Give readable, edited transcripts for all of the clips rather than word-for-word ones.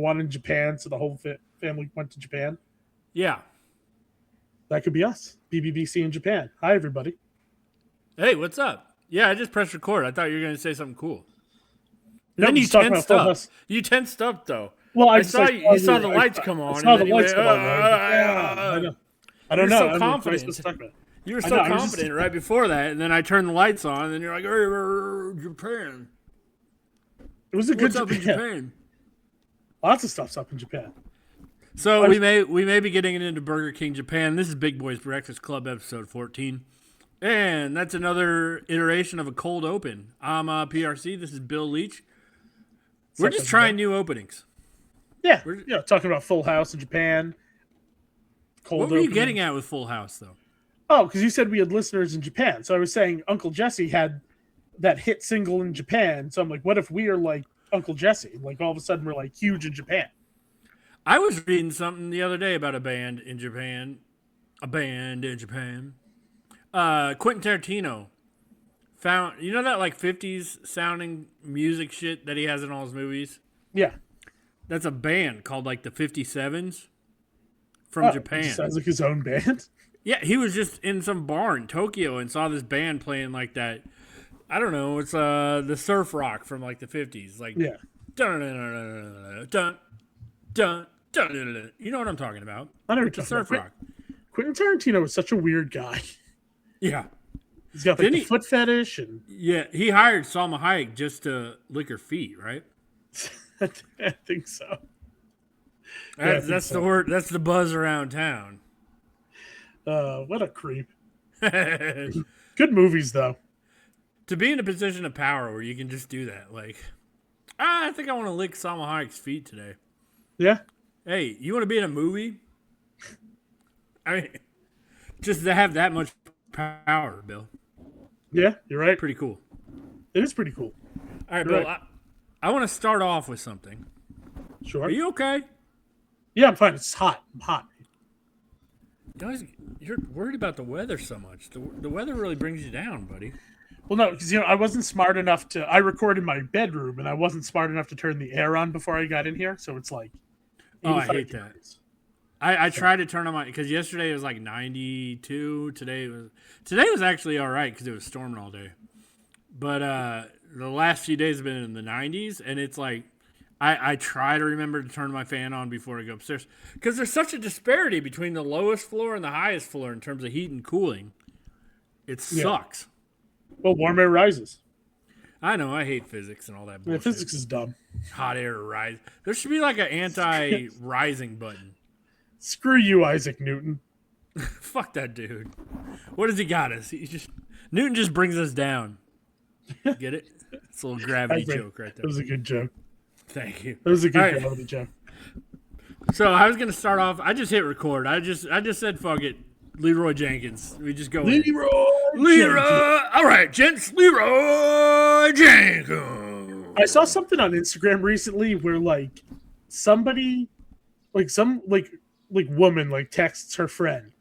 one in Japan, so the whole family went to Japan. Yeah. That could be us. BBBC in Japan. Hi, everybody. Hey, what's up? Yeah, I just pressed record. I thought you were going to say something cool. No, Then you tensed up. You tensed up, though. Well, I saw you. You saw the lights come on. I saw the lights come on. I know. I don't know. So confident. You were so confident right before that, and then I turned the lights on, and then you're like, "Hey, Japan." It was a good Japan. Up in Japan. Lots of stuff's up in Japan. So we may be getting into Burger King Japan. This is Big Boys Breakfast Club episode 14. And that's another iteration of a cold open. I'm PRC. This is Bill Leach. We're just trying new openings. Yeah. Talking about Full House in Japan. What were you getting at with Full House, though? Oh, because you said we had listeners in Japan. So I was saying Uncle Jesse had that hit single in Japan. So I'm like, what if we are like Uncle Jesse? Like all of a sudden we're like huge in Japan. I was reading something the other day about a band in Japan. Quentin Tarantino found, you know that like 50s sounding music shit that he has in all his movies? Yeah. That's a band called like the 57s from Japan. Sounds like his own band. Yeah, he was just in some bar in Tokyo and saw this band playing like that. I don't know, it's the surf rock from like the 50s. Like, yeah. Dun, dun, dun, dun. You know what I'm talking about. I know it's a surf rock. Quentin Tarantino is such a weird guy. Yeah. He's got like the foot fetish. And yeah, he hired Salma Hayek just to lick her feet, right? I think so. That's the word. That's the buzz around town. What a creep. Good movies, though. To be in a position of power where you can just do that. Like, I think I want to lick Salma Hayek's feet today. Yeah? Hey, you want to be in a movie? I mean, just to have that much power, Bill. Yeah, you're right. Pretty cool. It is pretty cool. All right, Bill, right. I want to start off with something. Sure. Are you okay? Yeah, I'm fine. It's hot. I'm hot. Guys, you're worried about the weather so much. The weather really brings you down, buddy. Well, no, because, I wasn't smart enough to... I recorded in my bedroom, and I wasn't smart enough to turn the air on before I got in here, so it's like... I hate degrees. That. I tried to turn on my... Because yesterday it was like 92. Today was actually all right because it was storming all day. But the last few days have been in the 90s, and it's like... I try to remember to turn my fan on before I go upstairs. Because there's such a disparity between the lowest floor and the highest floor in terms of heat and cooling. It sucks. Well, warm air rises. I know. I hate physics and all that bullshit. Yeah, physics is dumb. Hot air rise. There should be like an anti-rising button. Screw you, Isaac Newton. Fuck that dude. What has he got us? Newton just brings us down. Get it? It's a little gravity joke right there. That was a good joke. Thank you. That was a good gravity joke. So I was gonna start off. I just hit record. I just said fuck it. Leroy Jenkins. We just go. Leroy. All right, gents. Leroy Jenkins. I saw something on Instagram recently where like somebody, like some like woman like texts her friend,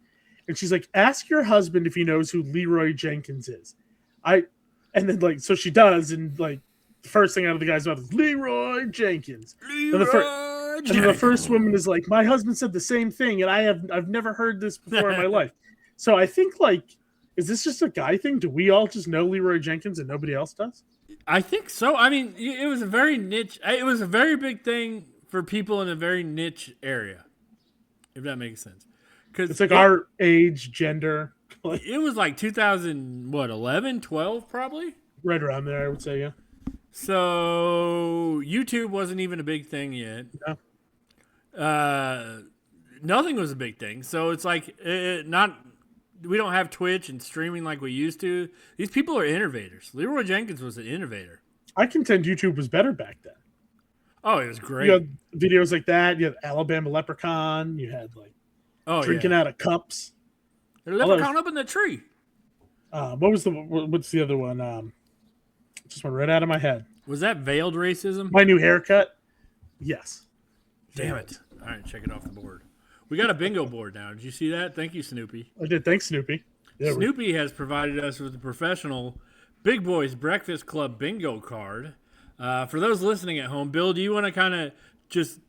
and she's like, "Ask your husband if he knows who Leroy Jenkins is." And then like so she does, and like the first thing out of the guy's mouth is Leroy Jenkins. And the first woman is like, "My husband said the same thing, and I've never heard this before in my life." So I think like, is this just a guy thing? Do we all just know Leroy Jenkins and nobody else does? I think so. I mean, it was a very niche. It was a very big thing for people in a very niche area, if that makes sense. Because it's like our age, gender. It was like 2011, 12 probably? Right around there, I would say, yeah. So YouTube wasn't even a big thing yet. No. Nothing was a big thing. So it's like we don't have Twitch and streaming like we used to. These people are innovators. Leroy Jenkins was an innovator. I contend YouTube was better back then. Oh, it was great. You had videos like that. You had Alabama Leprechaun. You had like drinking out of cups. The leprechaun up in the tree. What's the other one? Just went right out of my head. Was that veiled racism? My new haircut? Yes. Damn it. All right, check it off the board. We got a bingo board now. Did you see that? Thank you, Snoopy. I did. Thanks, Snoopy. Yeah, Snoopy has provided us with a professional Big Boys Breakfast Club bingo card. For those listening at home, Bill, do you want to kind of just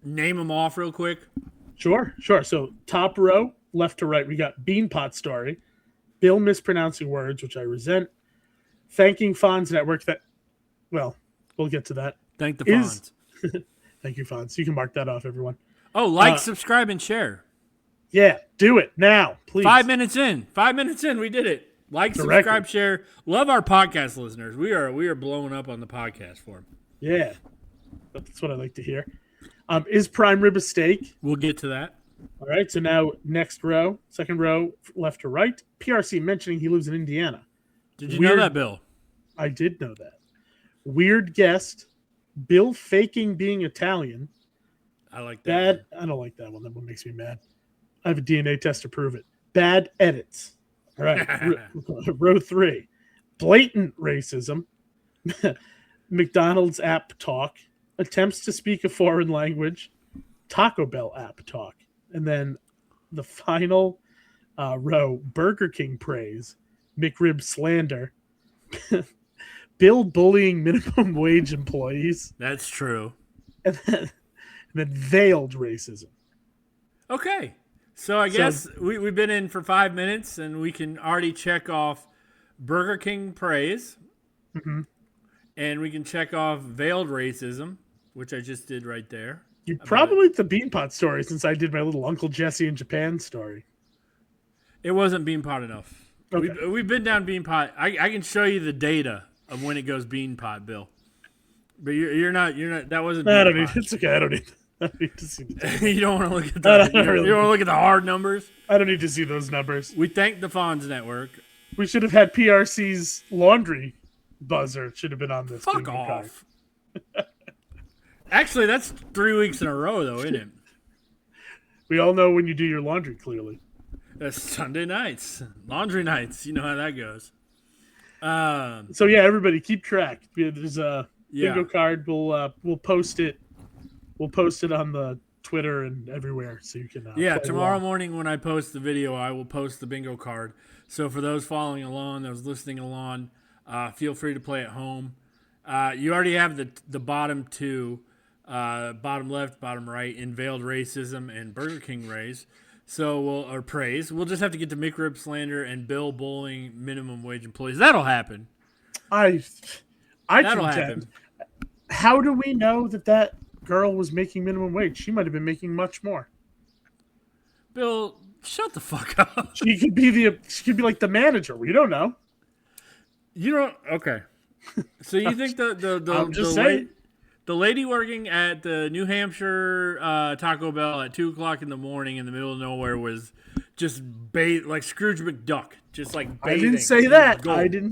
name them off real quick? Sure. So top row, left to right, we got Beanpot Story, Bill mispronouncing words, which I resent, thanking Fonz Network. Well, we'll get to that. Thank the Fonz. Thank you, Fonz. You can mark that off, everyone. Oh, subscribe, and share. Yeah, do it now, please. 5 minutes in. 5 minutes in, we did it. Like, subscribe, share. Love our podcast listeners. We are blowing up on the podcast form. Yeah, that's what I like to hear. Is prime rib a steak? We'll get to that. All right, so now next row, second row, left to right. PRC mentioning he lives in Indiana. Did you know that, Bill? I did know that. Weird guest. Bill faking being Italian. I like that. Bad. I don't like that one. That one makes me mad. I have a DNA test to prove it. Bad edits. All right. Row 3. Blatant racism. McDonald's app talk. Attempts to speak a foreign language. Taco Bell app talk. And then the final row, Burger King praise. McRib slander. Bill bullying minimum wage employees. That's true. And then veiled racism. Okay. So I guess we've been in for 5 minutes, and we can already check off Burger King praise. Mm-hmm. And we can check off veiled racism, which I just did right there. You probably the Beanpot Story, since I did my little Uncle Jesse in Japan story. It wasn't Beanpot enough. Okay. We've been down Beanpot. I can show you the data of when it goes Beanpot, Bill. But you're not. That wasn't. I don't need. It's okay. I don't need to see the data. You don't want to look at the. You don't want to look at the hard numbers. I don't need to see those numbers. We thank the Fonz Network. We should have had PRC's laundry buzzer. It should have been on this. Fuck off. Actually, that's 3 weeks in a row, though, isn't it? We all know when you do your laundry, clearly. That's Sunday nights. Laundry nights. You know how that goes. So, yeah, everybody, keep track. There's a bingo card. We'll post it. We'll post it on the Twitter and everywhere so you can tomorrow morning when I post the video, I will post the bingo card. So for those following along, those listening along, feel free to play at home. You already have the bottom two, bottom left, bottom right, in veiled racism and Burger King praise. Praise. We'll just have to get to McRib slander and Bill bullying minimum wage employees. That'll happen. That'll happen. How do we know that girl was making minimum wage? She might have been making much more. Bill, shut the fuck up. She could be like the manager. We don't know. You don't. Okay. So you think the lady working at the New Hampshire Taco Bell at 2:00 in the morning in the middle of nowhere was just like Scrooge McDuck, just like bathing? I didn't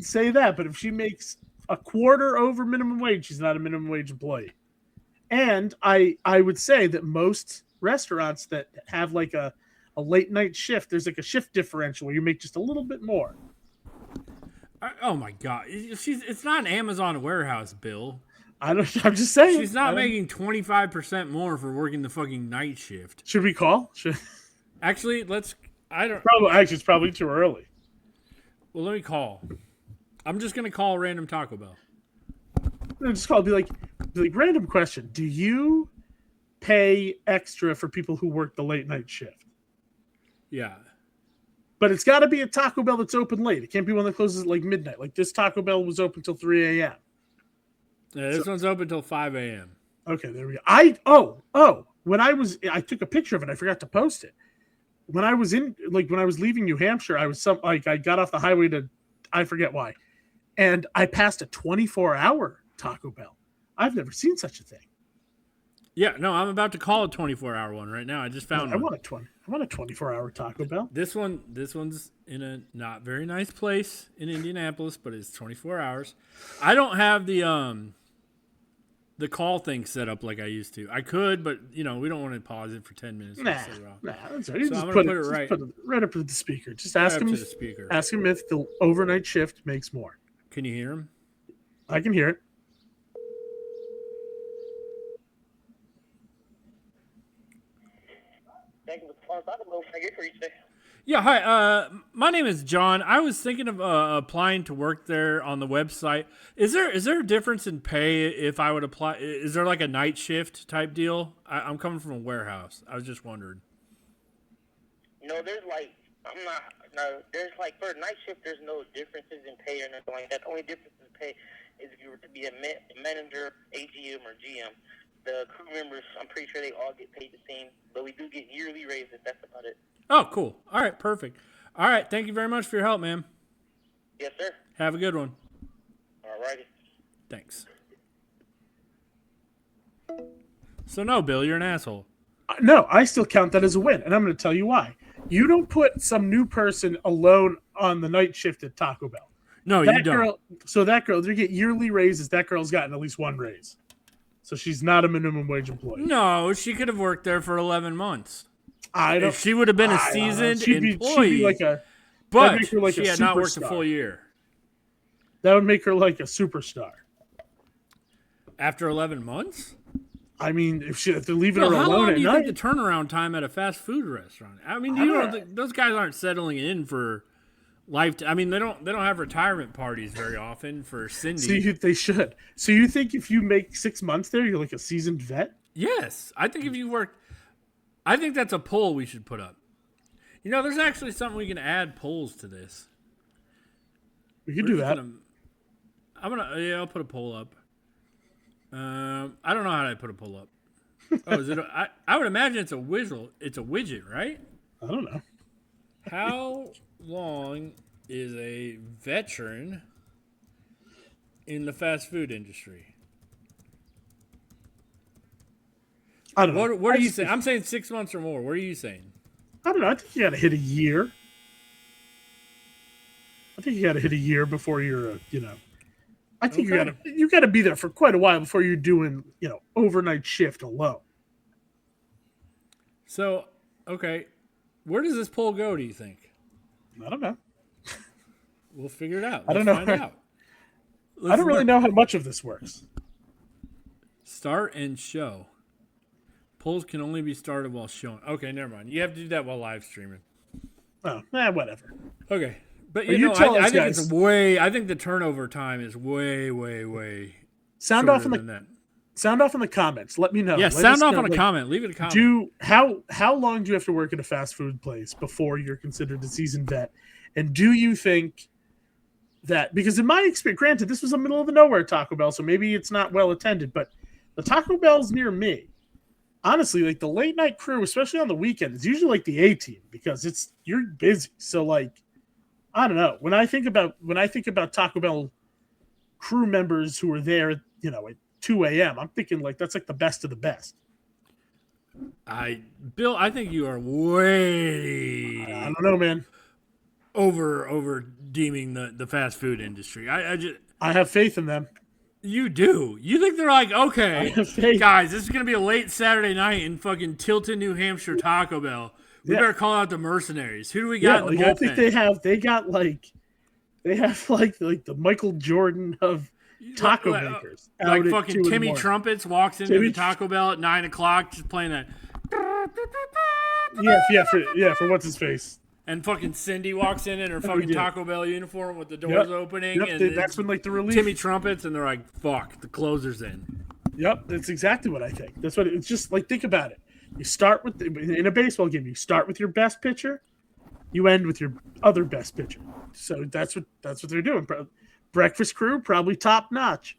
say that. But if she makes a quarter over minimum wage, she's not a minimum wage employee. And I would say that most restaurants that have like a late night shift, there's like a shift differential where you make just a little bit more. Oh my God! It's not an Amazon warehouse, Bill. I'm just saying. She's not making 25% more for working the fucking night shift. Should we call? Actually, let's. It's probably too early. Well, let me call. I'm just gonna call a random Taco Bell. Just call. Be like, random question. Do you pay extra for people who work the late night shift? Yeah. But it's got to be a Taco Bell that's open late. It can't be one that closes at like midnight. Like this Taco Bell was open till 3 a.m. Yeah, this one's open till 5 a.m. Okay, there we go. I took a picture of it. I forgot to post it. When I was leaving New Hampshire, I got off the highway to, I forget why, and I passed a 24-hour Taco Bell. I've never seen such a thing. Yeah, no, I'm about to call a 24-hour one right now. I just found one. I want a 24-hour Taco Bell. This one's in a not very nice place in Indianapolis, but it's 24 hours. I don't have the call thing set up like I used to. I could, but we don't want to pause it for 10 minutes. Nah, that's right. So I'm gonna put it right. Put it right up to the speaker. Just ask him. Ask him if the overnight shift makes more. Can you hear him? I can hear it. Yeah, hi. My name is John. I was thinking of applying to work there on the website. Is there a difference in pay if I would apply? Is there like a night shift type deal? I'm coming from a warehouse. I was just wondering. No, there's like there's like for a night shift, there's no differences in pay or nothing like that. The only difference in pay is if you were to be a manager, AGM, or GM. The crew members, I'm pretty sure they all get paid the same, but we do get yearly raises. That's about it. Oh, cool. All right, perfect. All right, thank you very much for your help, man. Yes, sir. Have a good one. All righty. Thanks. So no, Bill, you're an asshole. No, I still count that as a win, and I'm going to tell you why. You don't put some new person alone on the night shift at Taco Bell. No, that you don't. Girl, so that girl, they get yearly raises. That girl's gotten at least one raise. So she's not a minimum wage employee. No, she could have worked there for 11 months. I don't. If she would have been a seasoned employee, she'd be like but like she had not worked a full year. That would make her like a superstar. After 11 months? I mean, if they're leaving her how alone long at do you night, think the turnaround time at a fast food restaurant? I mean, those guys aren't settling in for life. I mean, they don't have retirement parties very often for Cindy. See, they should. So you think if you make 6 months there, you're like a seasoned vet? Yes, I think if you work, I think that's a poll we should put up. You know, there's actually something we can add polls to this. We could do that. I'll put a poll up. I don't know how to put a poll up. Oh, is it? I would imagine it's a whistle. It's a widget, right? I don't know. How long is a veteran in the fast food industry? I don't know. What are you saying? I'm saying 6 months or more. What are you saying? I don't know. I think you got to hit a year. I think you got to hit a year before you're, I think you got to be there for quite a while before you're doing, overnight shift alone. So, okay, where does this poll go? Do you think? I don't know. We'll figure it out. I don't know. Find out. I don't really know how much of this works. Start and show. Polls can only be started while showing. Okay, never mind. You have to do that while live streaming. Oh, whatever. Okay. But I think it's I think the turnover time is way sound off in the comments. Let me know. Yeah, sound off on a comment. Leave it a comment. How long do you have to work at a fast food place before you're considered a seasoned vet? And do you think that, because in my experience, granted, this was a middle of the nowhere Taco Bell, so maybe it's not well attended, but the Taco Bells near me, honestly, like the late night crew, especially on the weekend, is usually like the A team because you're busy. So like, I don't know. When I think about Taco Bell crew members who are there, at 2 a.m., I'm thinking like that's like the best of the best. Bill, I think you are way. I don't know, man. Over deeming the fast food industry. I have faith in them. You do. You think they're like, okay, guys, this is gonna be a late Saturday night in fucking Tilton, New Hampshire, Taco Bell. We better call out the mercenaries. Who do we got in the bullpen? I think they have like the Michael Jordan of taco makers. Like fucking Timmy Trumpets walks into the Taco Bell at 9:00, just playing that. For what's his face. And fucking Cindy walks in her fucking Taco Bell uniform with the doors opening. And that's when like the relief. Timmy Trumpets, and they're like, "Fuck, the closer's in." Yep, that's exactly what I think. That's what it's just like. Think about it. You start with in a baseball game. You start with your best pitcher. You end with your other best pitcher. So that's what they're doing. Breakfast crew probably top notch.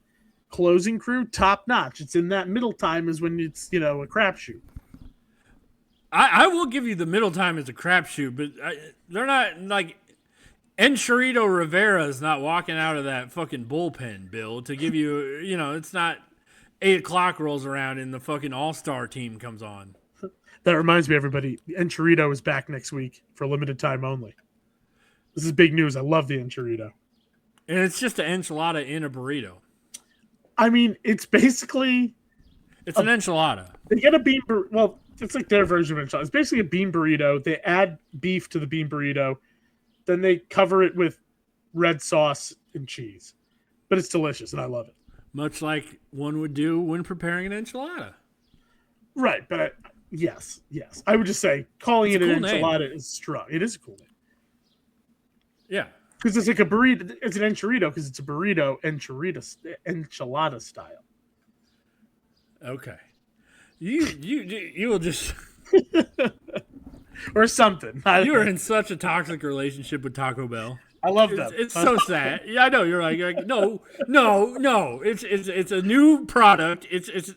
Closing crew top notch. It's in that middle time is when it's a crapshoot. I will give you the middle time as a crapshoot, but they're not like Enchirito Rivera is not walking out of that fucking bullpen, Bill, to give you. It's not 8:00 rolls around and the fucking all-star team comes on. That reminds me, everybody, Enchirito is back next week for limited time only. This is big news. I love the Enchirito. And it's just an enchilada in a burrito. I mean, it's basically... It's an enchilada. They get a bean burrito. Well, it's like their version of enchilada. It's basically a bean burrito. They add beef to the bean burrito. Then they cover it with red sauce and cheese. But it's delicious, and I love it. Much like one would do when preparing an enchilada. Right, but Yes. I would just say calling It's it a an cool name. enchilada is strong. It is a cool name. Yeah. Because it's like a burrito. It's an enchirito because it's a burrito enchilada style. Okay. You will just Or something. you are in such a toxic relationship with Taco Bell. I love them. It's so sad. Yeah, I know. You're like no. It's a new product. It's an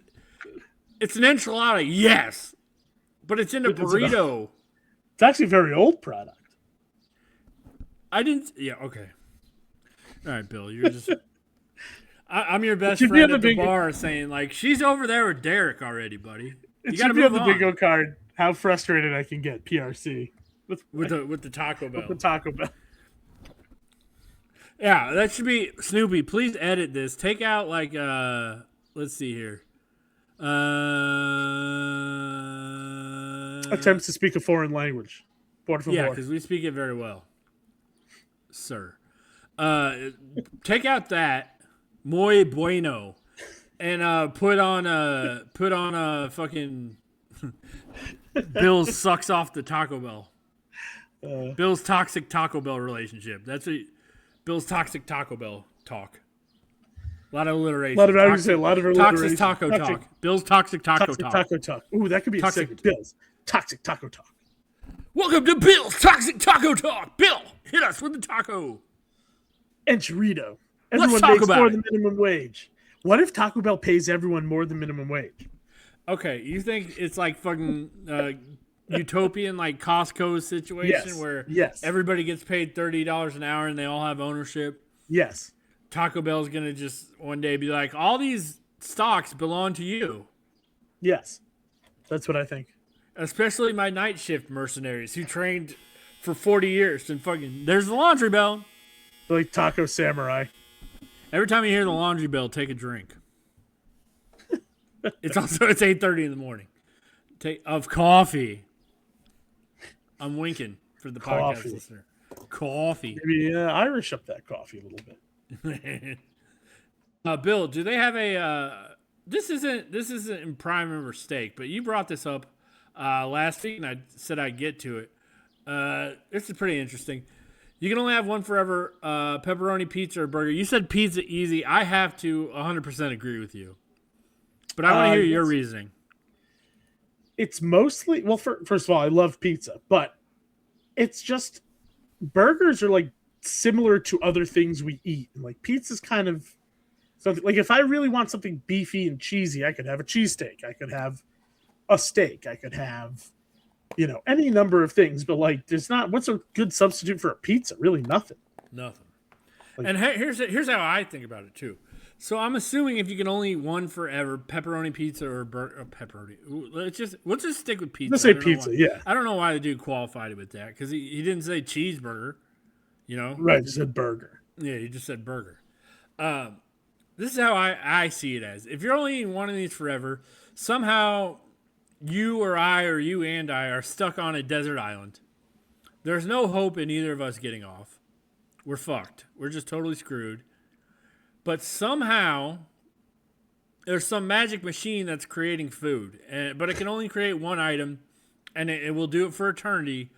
enchilada, yes, but it's in a burrito. It's actually a very old product. I didn't. Yeah. Okay. All right, Bill. You're just. I'm your best should be friend on at the the bingo- bar, saying like she's over there with Derek already, buddy. It You got to should be on move the on bingo card how frustrated I can get PRC with the Taco Bell. the Taco Bell. Yeah, that should be Snoopy. Please edit this. Take out like let's see here. Attempts to speak a foreign language. Por favor. Yeah, because we speak it very well, sir. Take out that muy bueno, and put on a fucking Bill's sucks off the Taco Bell. Bill's toxic Taco Bell relationship. That's what Bill's toxic Taco Bell talk. A lot of alliteration. I was gonna say a lot of alliteration. Toxic taco talk. Bill's toxic taco talk. Taco talk. Ooh, that could be Toxic- a segment. Bill's toxic taco talk. Welcome to Bill's toxic taco talk. Bill, hit us with the taco. Enchirito. Let's Everyone talk makes about more it. than minimum wage. What if Taco Bell pays everyone more than minimum wage? Okay, you think it's like fucking utopian, like Costco situation Yes, where yes. everybody gets paid $30 an hour and they all have ownership? Yes. Taco Bell's gonna just one day be like, all these stocks belong to you. Yes. That's what I think. Especially my night shift mercenaries who trained for 40 years and fucking there's the laundry bell. Like Taco Samurai. Every time you hear the laundry bell, take a drink. It's 8:30 in the morning. Of coffee. I'm winking for the podcast Coffee. listener. Coffee. Maybe Irish up that coffee a little bit. Bill, do they have a this isn't in prime number steak, but you brought this up last week and I said I'd get to it. This is pretty interesting. You can only have one forever, pepperoni pizza or burger. You said pizza easy. I have to 100% agree with you. But I want to hear your reasoning. It's mostly, well, first of all, I love pizza, but it's just burgers are like similar to other things we eat. Like pizza's kind of something like if I really want something beefy and cheesy, I could have a cheesesteak. I could have a steak. I could have, any number of things. But like, what's a good substitute for a pizza? Really, nothing. Nothing. Like- And here's how I think about it too. So I'm assuming if you can only one forever, pepperoni pizza or pepperoni. We'll just stick with pizza. Let's say I don't know pizza, why- yeah. I don't know why the dude qualified it with that because he didn't say cheeseburger. Right, just a burger. Yeah, he just said burger. This is how I see it as. If you're only eating one of these forever, somehow you or I or you and I are stuck on a desert island. There's no hope in either of us getting off. We're fucked. We're just totally screwed. But somehow there's some magic machine that's creating food. But it can only create one item, and it will do it for eternity,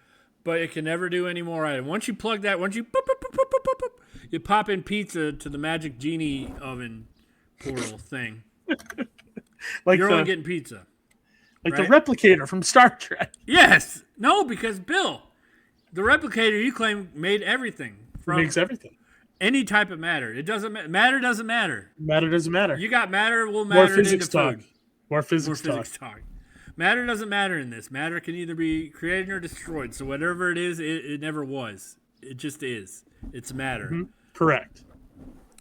but it can never do any more items. Once you plug that, boop, boop, boop, boop, boop, boop, boop, you pop in pizza to the magic genie oven portal thing. Like You're the, only getting pizza. like right? the replicator from Star Trek. Yes. No, because Bill, the replicator you claim made everything from Makes everything. any type of matter. It doesn't matter. Doesn't matter. Matter doesn't matter. You got matter will More matter into physics talk. food. More More physics talk. physics talk. Matter doesn't matter in this. Matter can either be created or destroyed. So whatever it is, it never was. It just is. It's matter. Mm-hmm. Correct.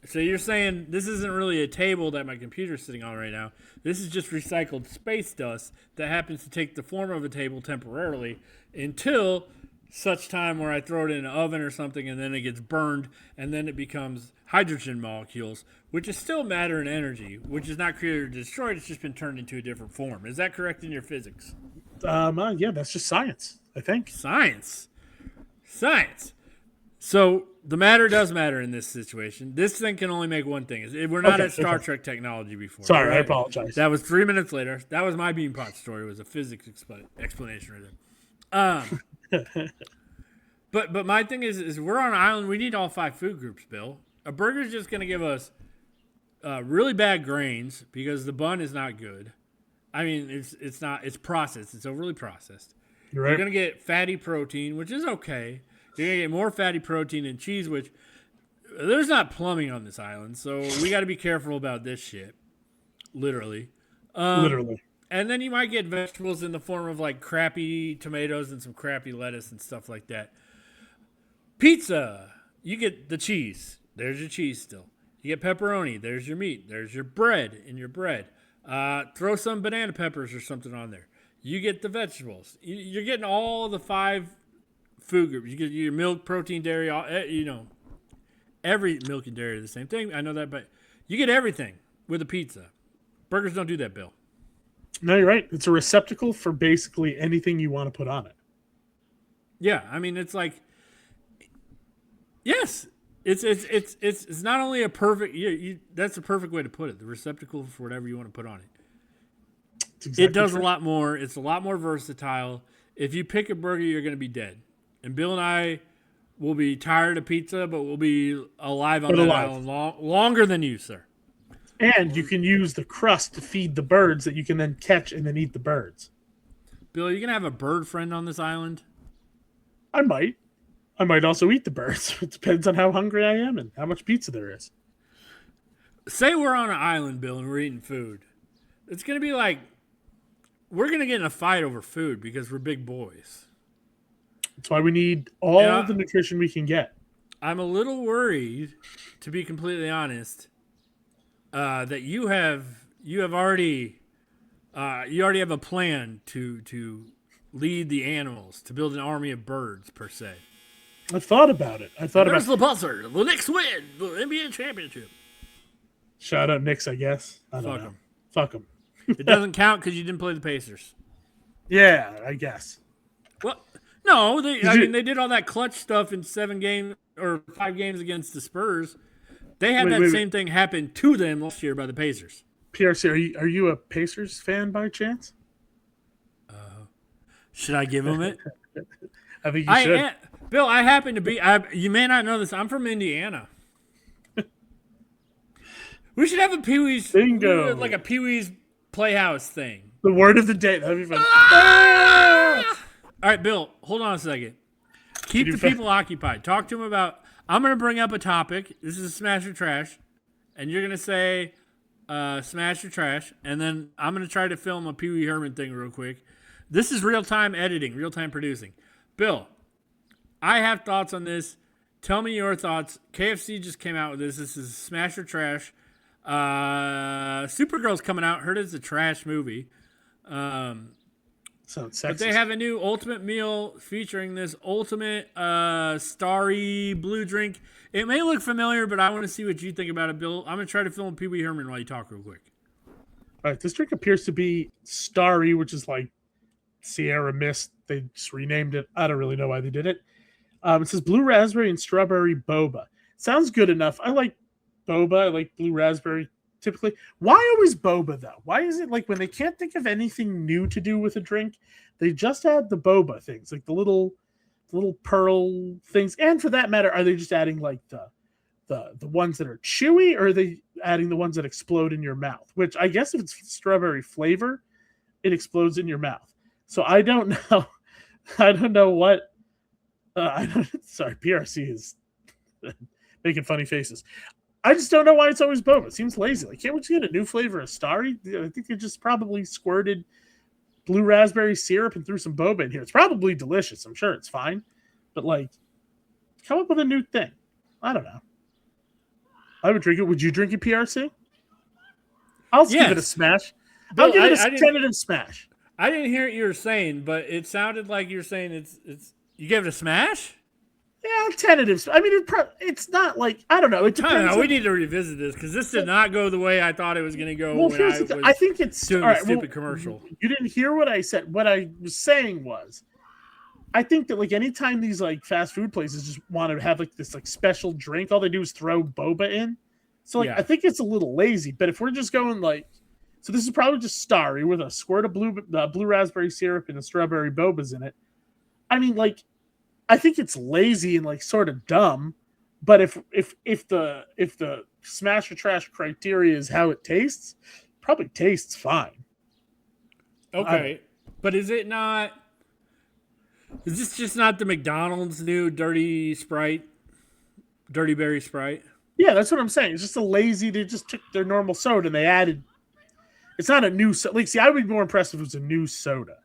So you're saying this isn't really a table that my computer's sitting on right now. This is just recycled space dust that happens to take the form of a table temporarily until such time where I throw it in an oven or something and then it gets burned and then it becomes hydrogen molecules, which is still matter and energy, which is not created or destroyed. It's just been turned into a different form. Is that correct in your physics? Yeah, that's just science, I think. Science. So the matter does matter in this situation. This thing can only make one thing. We're not Okay, at Star okay. Trek technology before. Sorry, right? I apologize. That was 3 minutes later. That was my Beanpot story. It was a physics explanation right there. But my thing is we're on an island. We need all 5 food groups, Bill. A burger's just going to give us really bad grains because the bun is not good. I mean, it's processed. It's overly processed. You're right. You're going to get fatty protein, which is okay. You're going to get more fatty protein than cheese, which there's not plumbing on this island, so we got to be careful about this shit. Literally. Literally. And then you might get vegetables in the form of like crappy tomatoes and some crappy lettuce and stuff like that. Pizza. You get the cheese. There's your cheese still. You get pepperoni. There's your meat. There's your bread in your bread. Throw some banana peppers or something on there. You get the vegetables. You're getting all the 5 food groups. You get your milk, protein, dairy, every milk and dairy are the same thing. I know that, but you get everything with a pizza. Burgers don't do that, Bill. No, you're right. It's a receptacle for basically anything you want to put on it. Yeah, I mean, it's like, yes, it's not only a perfect. That's a perfect way to put it. The receptacle for whatever you want to put on it. Exactly It does true. a lot more. It's a lot more versatile. If you pick a burger, you're going to be dead. And Bill and I will be tired of pizza, but we'll be alive on that island longer than you, sir. And you can use the crust to feed the birds that you can then catch and then eat the birds. Bill, you going to have a bird friend on this island? I might. I might also eat the birds. It depends on how hungry I am and how much pizza there is. Say we're on an island, Bill, and we're eating food. It's going to be like we're going to get in a fight over food because we're big boys. That's why we need all the nutrition we can get. I'm a little worried, to be completely honest, that you already have a plan to lead the animals, to build an army of birds per se. I thought about it. There's the buzzer. The Knicks win the NBA championship. Shout out Knicks, I guess. I don't know. Fuck them. It doesn't count because you didn't play the Pacers. Yeah, I guess. Well, no, they did all that clutch stuff in 7 games or 5 games against the Spurs. They had that same thing happen to them last year by the Pacers. PRC, are you a Pacers fan by chance? Should I give them it? I think you should. Bill, I happen to be. You may not know this. I'm from Indiana. We should have a Pee Wee's. Bingo. Like a Pee Wee's Playhouse thing. The word of the day. That'd be fun. All right, Bill, hold on a second. Keep the people occupied. Talk to them about. I'm going to bring up a topic. This is a Smash or Trash. And you're going to say Smash or Trash. And then I'm going to try to film a Pee Wee Herman thing real quick. This is real-time editing, real-time producing. Bill, I have thoughts on this. Tell me your thoughts. KFC just came out with this. This is Smash or Trash. Supergirl's coming out. Heard it's a trash movie. Sounds sexy. But they have a new ultimate meal featuring this ultimate starry blue drink. It may look familiar, but I want to see what you think about it, Bill. I'm going to try to film Pee Wee Herman while you talk real quick. All right, this drink appears to be starry, which is like Sierra Mist. They just renamed it. I don't really know why they did it. It says blue raspberry and strawberry boba. Sounds good enough. I like boba. I like blue raspberry typically. Why always boba though? Why is it like when they can't think of anything new to do with a drink, they just add the boba things, like the little pearl things? And for that matter, are they just adding like the ones that are chewy, or are they adding the ones that explode in your mouth? Which I guess if it's strawberry flavor, it explodes in your mouth. So I don't know. I don't know what. Sorry, PRC is making funny faces. I just don't know why it's always boba. It seems lazy. Like, can't we just get a new flavor of starry? I think they just probably squirted blue raspberry syrup and threw some boba in here. It's probably delicious. I'm sure it's fine. But, like, come up with a new thing. I don't know. I would drink it. Would you drink it, PRC? I'll give it a smash. Bill, I'll give it a tentative smash. I didn't hear what you were saying, but it sounded like you were saying it's. You gave it a smash? Yeah, tentative. I mean, it's not like, I don't know. It depends. I don't know. We need to revisit this because this did not go the way I thought it was going to go. Well, when I think it's doing all right, a stupid commercial. You didn't hear what I said. What I was saying was, I think that like anytime these like fast food places just want to have like this like special drink, all they do is throw boba in. So like Yeah. I think it's a little lazy. But if we're just going like, so this is probably just Starry with a squirt of blue raspberry syrup and the strawberry bobas in it. I mean, like, I think it's lazy and like sort of dumb. But if the smash or trash criteria is how it tastes, probably tastes fine. Okay, but is it not? Is this just not the McDonald's new dirty berry Sprite? Yeah, that's what I'm saying. It's just a lazy. They just took their normal soda and they added. It's not a new soda. Like, see, I would be more impressed if it was a new soda.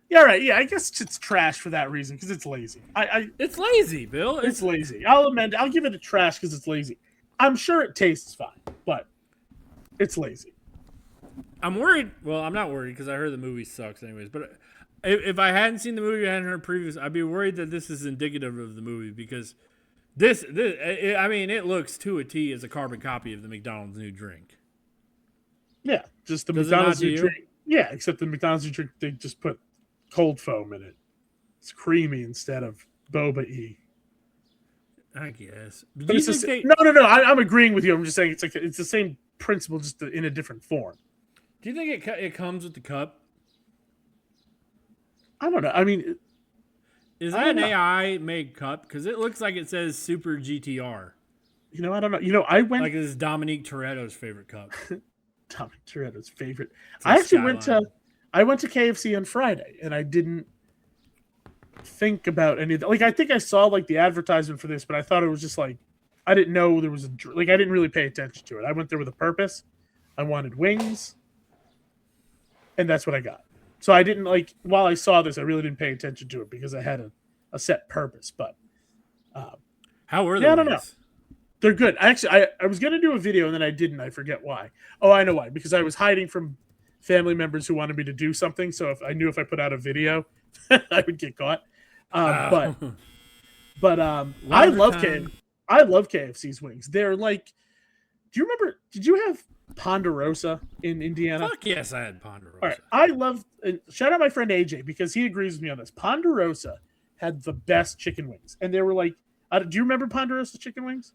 Yeah, right. Yeah, I guess it's trash for that reason because it's lazy. It's lazy, Bill. It's lazy. I'll amend. I'll give it a trash because it's lazy. I'm sure it tastes fine, but it's lazy. I'm worried. Well, I'm not worried because I heard the movie sucks, anyways. But if I hadn't seen the movie, I hadn't heard previews, I'd be worried that this is indicative of the movie because it looks to a T as a carbon copy of the McDonald's new drink. Yeah, just the Does McDonald's it not new to drink. Yeah, except the McDonald's new drink, they just put cold foam in it. It's creamy instead of boba-y. I guess. But it's no. I'm agreeing with you. I'm just saying it's the same principle, just in a different form. Do you think it comes with the cup? I don't know. I mean, is that an AI made cup? Because it looks like it says Super GTR. I don't know. I went like this is Dominique Toretto's favorite cup. Dominique Toretto's favorite. I actually went to KFC on Friday, and I didn't think about any of that. Like, I think I saw like the advertisement for this, but I thought it was just like I didn't know there was I didn't really pay attention to it. I went there with a purpose. I wanted wings, and that's what I got. So I didn't while I saw this, I really didn't pay attention to it because I had a set purpose. But how were they? I don't know. They're good. I was gonna do a video and then I didn't. I forget why. Oh, I know why. Because I was hiding from family members who wanted me to do something. So if I put out a video, I would get caught. I love KFC's wings. They're like. Do you remember? Did you have Ponderosa in Indiana? Fuck yes, I had Ponderosa. All right, I love. Shout out my friend AJ because he agrees with me on this. Ponderosa had the best chicken wings, and they were like. Do you remember Ponderosa chicken wings?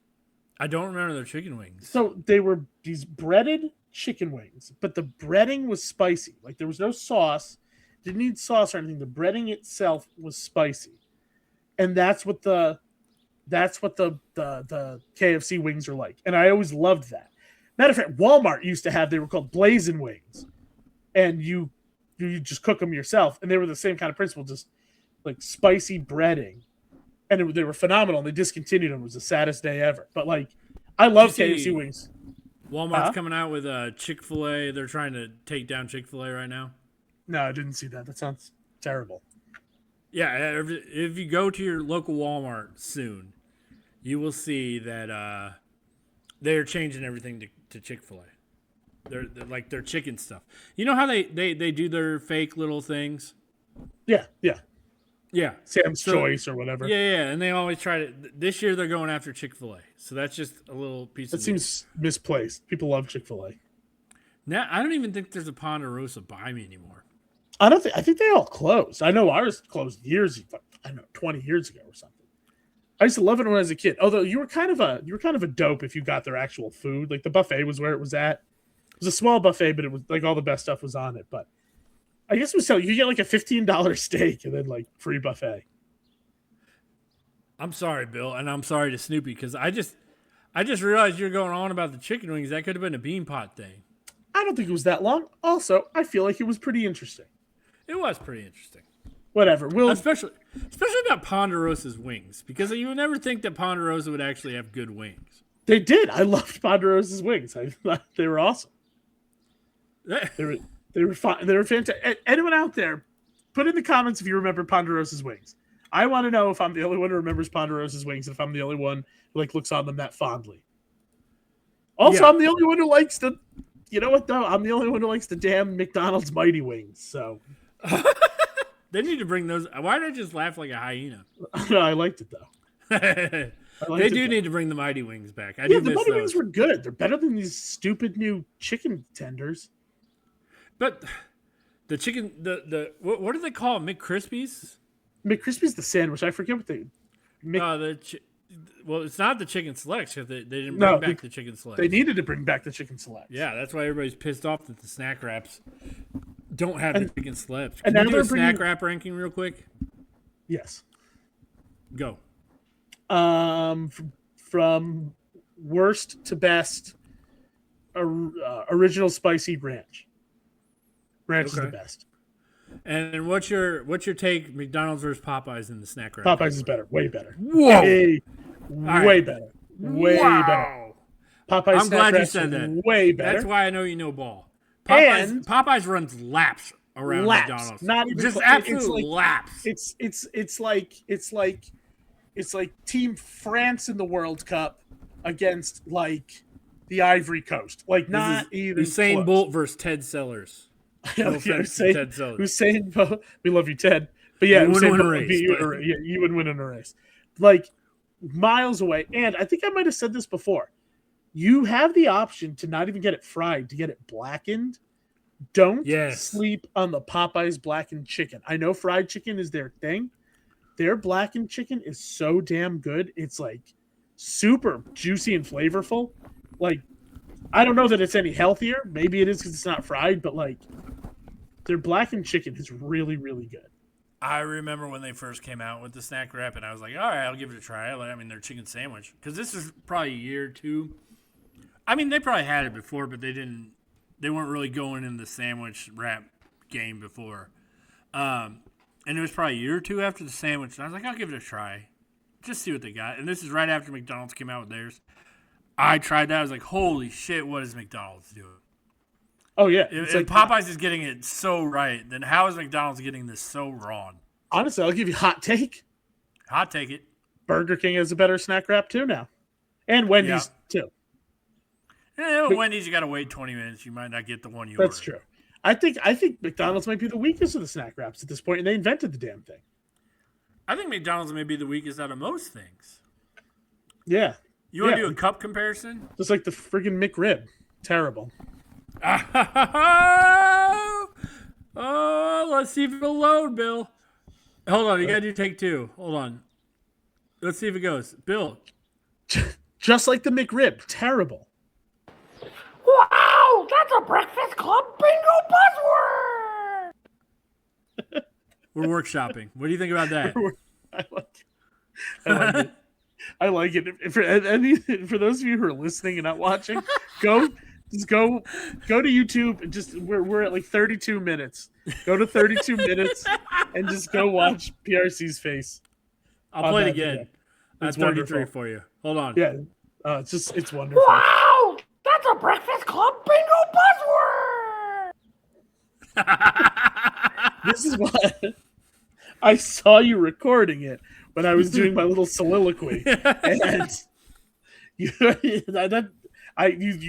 I don't remember their chicken wings. So they were these breaded chicken wings, but the breading was spicy. Like there was no sauce. Didn't need sauce or anything. The breading itself was spicy, and that's what the KFC wings are like. And I always loved that. Matter of fact, Walmart used to have, they were called blazing wings, and you just cook them yourself, and they were the same kind of principle, just like spicy breading. And they were phenomenal. And they discontinued them. It was the saddest day ever. But I love KFC wings. Walmart's coming out with a Chick-fil-A. They're trying to take down Chick-fil-A right now. No, I didn't see that. That sounds terrible. Yeah, if you go to your local Walmart soon, you will see that they're changing everything to Chick-fil-A. They're like their chicken stuff. You know how they do their fake little things? Yeah. Yeah. Sam's Choice or whatever. Yeah. And they always try to. This year they're going after Chick-fil-A. So that's just a little piece that of. That seems misplaced. People love Chick-fil-A. Now, I don't even think there's a Ponderosa by me anymore. I think they all closed. I know ours closed 20 years ago or something. I used to love it when I was a kid. Although you were kind of a dope if you got their actual food. Like the buffet was where it was at. It was a small buffet, but it was like all the best stuff was on it. But I guess it was you get like a $15 steak and then like free buffet. I'm sorry, Bill, and I'm sorry to Snoopy because I just realized you're going on about the chicken wings. That could have been a bean pot thing. I don't think it was that long. Also, I feel like it was pretty interesting. It was pretty interesting. Whatever. Especially about Ponderosa's wings, because you would never think that Ponderosa would actually have good wings. They did. I loved Ponderosa's wings. I thought they were awesome. They were fun. They were fantastic. Anyone out there, put in the comments if you remember Ponderosa's wings. I want to know if I'm the only one who remembers Ponderosa's wings, if I'm the only one who looks on them that fondly. Also, yeah. I'm the only one who likes the. You know what though? I'm the only one who likes the damn McDonald's Mighty Wings. So they need to bring those. Why did I just laugh like a hyena? No, I liked it though. They do need to bring the Mighty Wings back. The Mighty Wings were good. They're better than these stupid new chicken tenders. But the chicken, what do they call it? McCrispies? McCrispy's the sandwich. I forget what they. Well, it's not the chicken selects because they didn't No, bring back the chicken selects. They needed to bring back the chicken selects. Yeah, that's why everybody's pissed off that the snack wraps don't have the chicken selects. And Can now you do a they're snack wrap ranking real quick? Yes. Go. From worst to best, original spicy ranch. Ranch is the best. And what's your take? McDonald's versus Popeyes in the snack wrap. Popeyes is better, way better. Whoa, way better, way better. Popeyes. I'm glad you said that. Way better. That's why I know you know ball. And Popeyes runs laps around McDonald's. Not even just absolute laps. It's like Team France in the World Cup against like the Ivory Coast. Like not even Usain close. Bolt versus Ted Sellers. No offense to Ted Sellers. Usain Bolt, we love you, Ted. But yeah, you wouldn't win a race. You wouldn't win in a race. Like miles away. And I think I might have said this before. You have the option to not even get it fried, to get it blackened. Don't sleep on the Popeyes blackened chicken. I know fried chicken is their thing. Their blackened chicken is so damn good. It's like super juicy and flavorful. Like, I don't know that it's any healthier. Maybe it is because it's not fried, but like their blackened chicken is really, really good. I remember when they first came out with the snack wrap, and I was like, all right, I'll give it a try. I mean, their chicken sandwich. Because this is probably a year or two. I mean, they probably had it before, but they weren't really going in the sandwich wrap game before. And it was probably a year or two after the sandwich, and I was like, I'll give it a try. Just see what they got. And this is right after McDonald's came out with theirs. I tried that. I was like, holy shit, what is McDonald's doing? Oh, yeah. If Popeyes is getting it so right, then how is McDonald's getting this so wrong? Honestly, I'll give you a hot take. Hot take it. Burger King has a better snack wrap, too, now. And Wendy's, too. Yeah, Wendy's, you got to wait 20 minutes. You might not get the one you ordered. That's true. I think McDonald's might be the weakest of the snack wraps at this point, and they invented the damn thing. I think McDonald's may be the weakest out of most things. Yeah. You want to do a cup comparison? Just like the friggin' McRib. Terrible. Oh, let's see if it'll load, Bill. Hold on, you got to do take two. Hold on. Let's see if it goes. Bill. Just like the McRib. Terrible. Wow, that's a Breakfast Club bingo buzzword! We're workshopping. What do you think about that? I like it. I like it. For those of you who are listening and not watching, go to YouTube and we're at like 32 minutes. Go to 32 minutes and just go watch PRC's face. I'll play it again. It's 33 wonderful for you. Hold on. Yeah, it's wonderful. Wow, that's a Breakfast Club bingo buzzword! This is why I saw you recording it when I was doing my little soliloquy, and you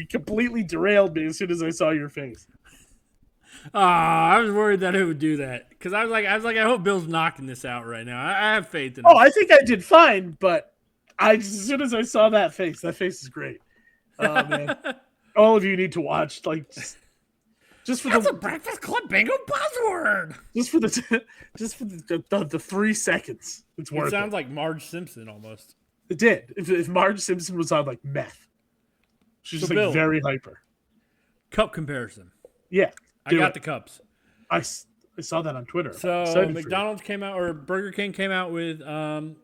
completely derailed me as soon as I saw your face. I was worried that it would do that because I was like, I hope Bill's knocking this out right now. I have faith in him. Oh, I think I did fine, but as soon as I saw that face is great. Oh man, all of you need to watch just for That's a Breakfast Club bingo buzzword! Just for the 3 seconds. It's worth it. Sounds like Marge Simpson almost. It did. If Marge Simpson was on like meth, she's just Bill, very hyper. Cup comparison. Yeah, I got the cups. I saw that on Twitter. So McDonald's came out, or Burger King came out with the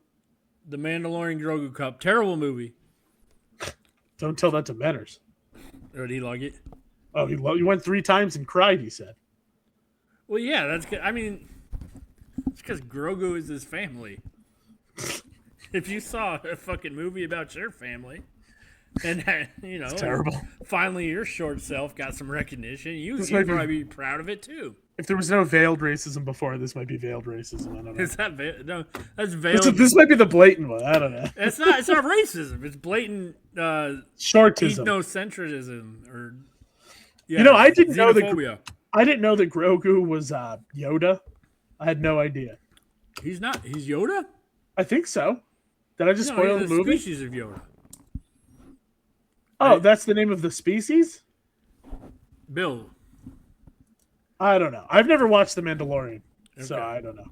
Mandalorian Grogu cup. Terrible movie. Don't tell that to Menners. Or did he like it? Oh, he went 3 times and cried, he said. Well, yeah, that's good. I mean, it's because Grogu is his family. If you saw a fucking movie about your family, and it's terrible. Finally your short self got some recognition, you'd probably be proud of it too. If there was no veiled racism before, this might be veiled racism. I don't know. Is that no? That's veiled. This might be the blatant one. I don't know. It's not racism. It's blatant shortism, ethnocentrism, or I didn't know xenophobia. I didn't know that Grogu was Yoda. I had no idea. He's not. He's Yoda. I think so. Did I just spoil the movie? Species of Yoda. Oh, that's the name of the species? Bill. I don't know. I've never watched The Mandalorian, so I don't know.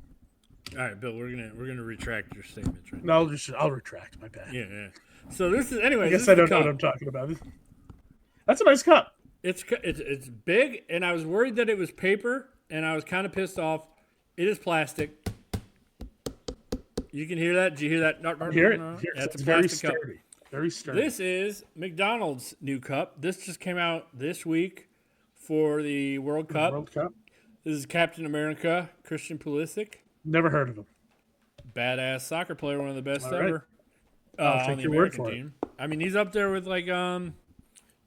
All right, Bill, we're gonna retract your statements right No, I'll retract. My bad. now. Yeah. So this is anyway. I guess I don't know what I'm talking about. That's a nice cup. It's big, and I was worried that it was paper, and I was kind of pissed off. It is plastic. You can hear that. Did you hear that? Hear it. Yeah, it's a very plastic cup. sturdy. Very sturdy. This is McDonald's new cup. This just came out this week for the World Cup. World Cup. This is Captain America, Christian Pulisic. Never heard of him. Badass soccer player, one of the best All right. ever I'll on take the your word American for it. team. I mean, he's up there with like Tim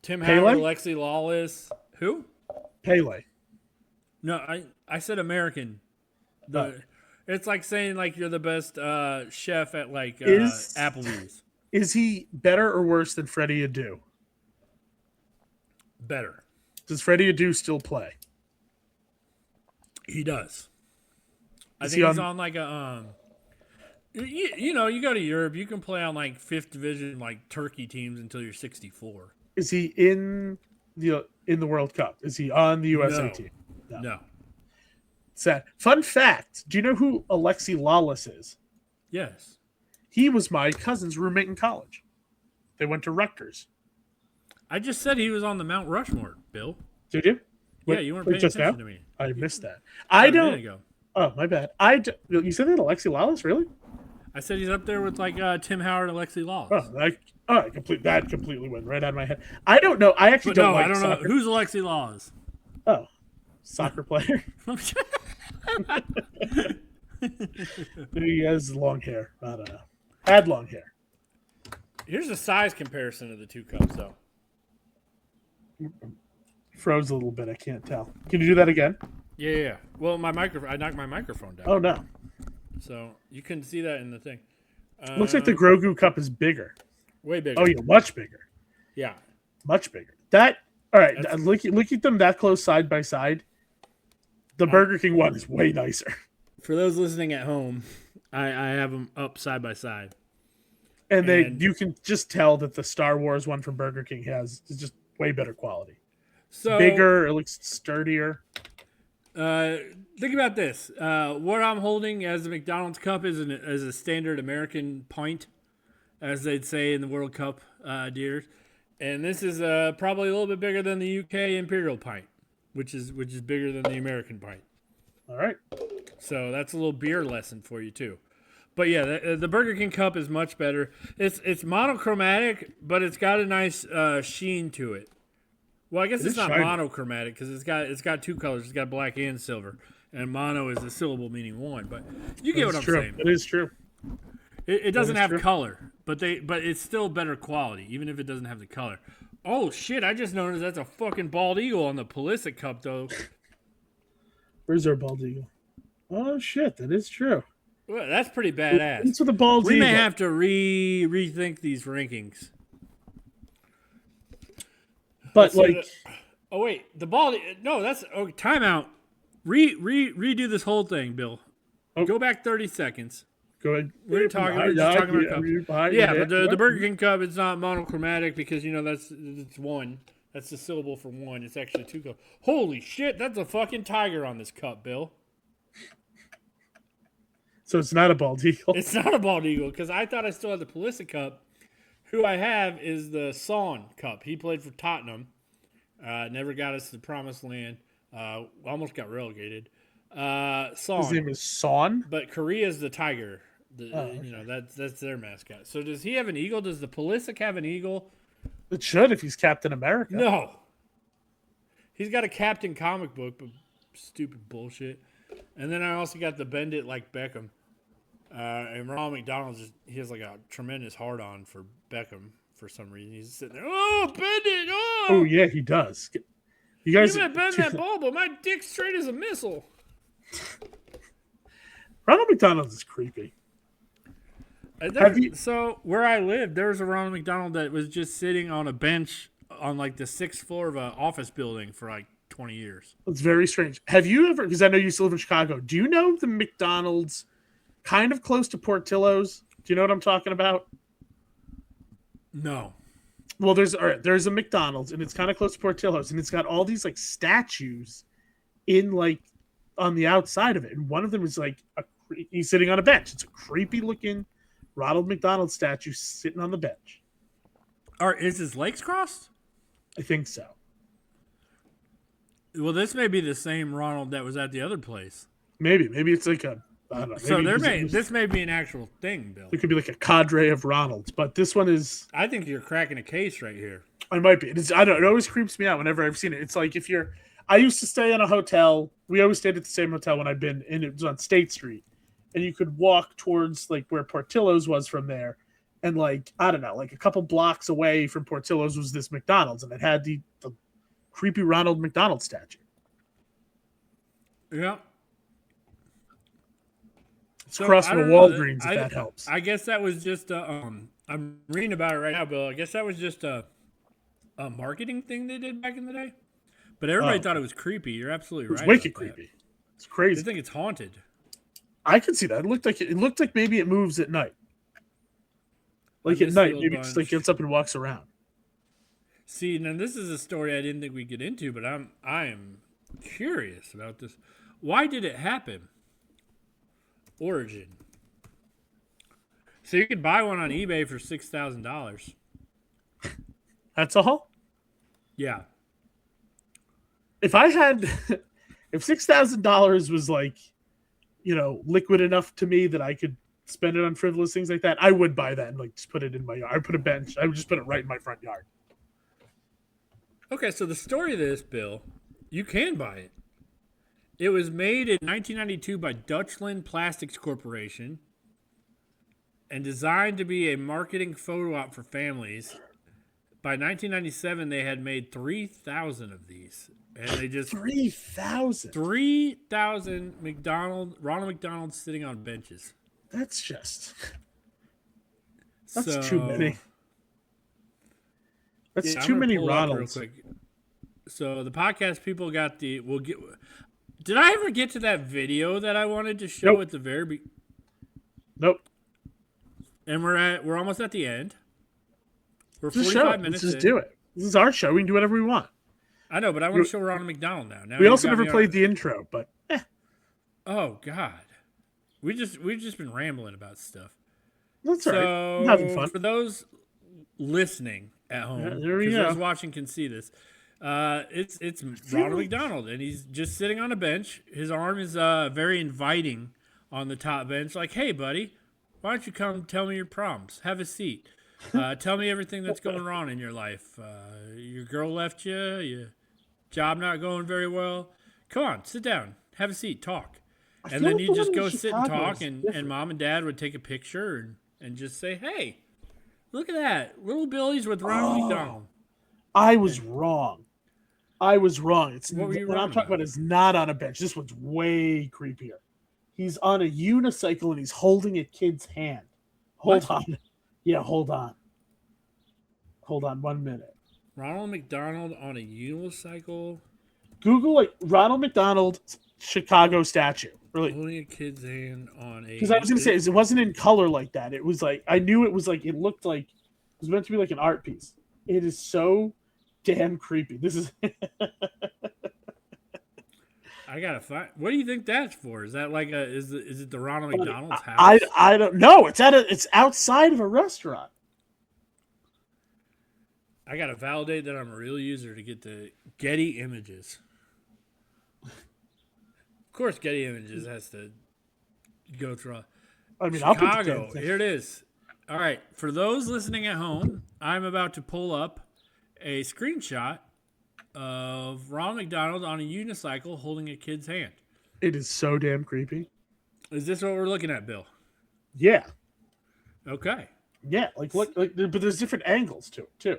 Pele? Howard, Alexi Lawless. Who? Pele. No, I said American. It's like saying like you're the best chef at like Applebee's. Is he better or worse than Freddie Adu? Better. Does Freddie Adu still play? He does. I Is think he he's on- on like a you know, you go to Europe, you can play on like 5th division like Turkey teams until you're 64. Is he in the World Cup? Is he on the USA No. team? No. Sad. Fun fact: do you know who Alexi Lawless is? Yes. He was my cousin's roommate in college. They went to Rutgers. I just said he was on the Mount Rushmore, Bill. Did you? Yeah, you weren't paying just attention now? to me. I missed that. A I minute don't. ago. Oh, my bad. You said that Alexi Lawless, really? I said he's up there with like Tim Howard and Alexi Lawless. That completely went right out of my head. I don't know. I actually But don't no, like I don't soccer. know. Who's Alexi Lawless? Oh, soccer player. He has long hair. I don't know. Had long hair. Here's a size comparison of the two cups, though. Froze a little bit. I can't tell. Can you do that again? Yeah. Well, I knocked my microphone down. Oh no. So you couldn't see that in the thing. Looks like the Grogu cup is bigger. Way bigger. Oh yeah, much bigger. Yeah. Much bigger. All right. Look at them that close side by side. The Burger King one is way nicer. For those listening at home, I have them up side by side. And you can just tell that the Star Wars one from Burger King is just way better quality. So Bigger, it looks sturdier. think about this. What I'm holding as a McDonald's cup is a standard American pint, as they'd say in the World Cup deers. And this is probably a little bit bigger than the UK Imperial pint, which is bigger than the American pint. All right. So that's a little beer lesson for you too. But yeah, the Burger King cup is much better. It's monochromatic, but it's got a nice sheen to it. Well, I guess it's not shiny. monochromatic because it's got two colors. It's got black and silver, and mono is a syllable meaning one. But you get what I'm saying. It is true. It doesn't is have true. color, but it's still better quality, even if it doesn't have the color. Oh shit! I just noticed that's a fucking bald eagle on the Pulisic cup, though. Where's our bald eagle? Oh shit, that is true. Well, that's pretty badass. It's with the bald We eagle. may have to rethink these rankings. But So like, oh wait, the bald. No, that's timeout. Redo this whole thing, Bill. Oh. Go back 30 seconds. go ahead. We're just talking about cups. Yeah, but the Burger King cup is not monochromatic because it's one. That's the syllable for one. It's actually two cups. Holy shit, that's a fucking tiger on this cup, Bill. So it's not a bald eagle. It's not a bald eagle because I thought I still had the Pulisic cup. Who I have is the Son cup. He played for Tottenham. Never got us to the promised land. Almost got relegated. Son. His name is Son. But Korea's the tiger. That's their mascot. So does he have an eagle? Does the Pulisic have an eagle? It should if he's Captain America. No. He's got a Captain comic book, but stupid bullshit. And then I also got the Bend It Like Beckham. And Ronald McDonald he has like a tremendous hard on for Beckham for some reason. He's sitting there, oh, bend it, oh! Oh yeah, he does. You guys, You might bend that ball, but my dick's straight as a missile. Ronald McDonald is creepy. So where I lived, there was a Ronald McDonald that was just sitting on a bench on like the 6th floor of an office building for like 20 years. It's very strange. Have you ever? Because I know you used to live in Chicago. Do you know the McDonald's kind of close to Portillo's? Do you know what I'm talking about? No. Well, there's a McDonald's and it's kind of close to Portillo's and it's got all these like statues in like on the outside of it, and one of them is like a He's sitting on a bench. It's a creepy looking Ronald McDonald statue sitting on the bench. Or is his legs crossed? I think so. Well, this may be the same Ronald that was at the other place. Maybe it's like a. I don't know. So Maybe this may be an actual thing, Bill. it could be like a cadre of Ronalds, but this one is. I think you're cracking a case right here. I might be. I don't know. It always creeps me out whenever I've seen it. It's like if you're. I used to stay in a hotel. We always stayed at the same hotel when I've been, and it was on State Street, and you could walk towards like where Portillo's was from there, and like I don't know, like a couple blocks away from Portillo's was this McDonald's, and it had the creepy Ronald McDonald statue. Yeah. It's across from a Walgreens, if that helps. I guess that was just I'm reading about it right now, Bill. I guess that was just a marketing thing they did back in the day. But everybody thought it was creepy. You're absolutely right. It's wicked creepy. It's crazy. I think it's haunted. I could see that. It looked like maybe it moves at night. Like at night, maybe it just like gets up and walks around. See, now this is a story I didn't think we'd get into, but I am curious about this. Why did it happen? Origin. So you could buy one on eBay for $6,000. That's all? Yeah. If $6,000 was like, liquid enough to me that I could spend it on frivolous things like that, I would buy that and like just put it in my yard. I'd put a bench. I would just put it right in my front yard. Okay, so the story of this, Bill, you can buy it. It was made in 1992 by Dutchland Plastics Corporation and designed to be a marketing photo op for families. By 1997, they had made 3,000 of these. And they just 3,000. 3,000 Ronald McDonald sitting on benches. That's too many. That's too many Ronalds. So the podcast people got Did I ever get to that video that I wanted to show at the very beginning? Nope. And we're almost at the end. We're 45 minutes Let's just in. do it. This is our show. We can do whatever we want. I know, but I want to show Ronald McDonald now. We also never played the intro, but Oh God. We've just been rambling about stuff. That's all right. I'm having fun. For those listening at home, because those watching can see this. It's Ronald McDonald, and he's just sitting on a bench. His arm is very inviting on the top bench. Like, hey, buddy, why don't you come tell me your problems? Have a seat. Tell me everything that's going wrong in your life. Your girl left you. Your job not going very well. Come on, sit down. Have a seat. Talk. And then you just go sit and talk, and mom and dad would take a picture and just say, hey, look at that. Little Billy's with Ronald McDonald. I was wrong. It's What were you what wrong I'm talking about is not on a bench. This one's way creepier. He's on a unicycle and he's holding a kid's hand. Hold on. Yeah, hold on. Hold on 1 minute. Ronald McDonald on a unicycle. Google like Ronald McDonald Chicago statue. Really. Holding a kid's hand on a. Because I was going to say, it wasn't in color like that. It was like, I knew it was like, it looked like, it was meant to be like an art piece. It is so damn creepy. This is. I gotta find. What do you think that's for? Is that like is it the Ronald McDonald's house? I don't know. It's outside of a restaurant. I gotta validate that I'm a real user to get the Getty Images. Of course, Getty Images has to go through. Chicago. Here it is. All right, for those listening at home, I'm about to pull up a screenshot of Ronald McDonald on a unicycle holding a kid's hand. It is so damn creepy. Is this what we're looking at, Bill? Yeah. Okay. Yeah, like look, but there's different angles to it too.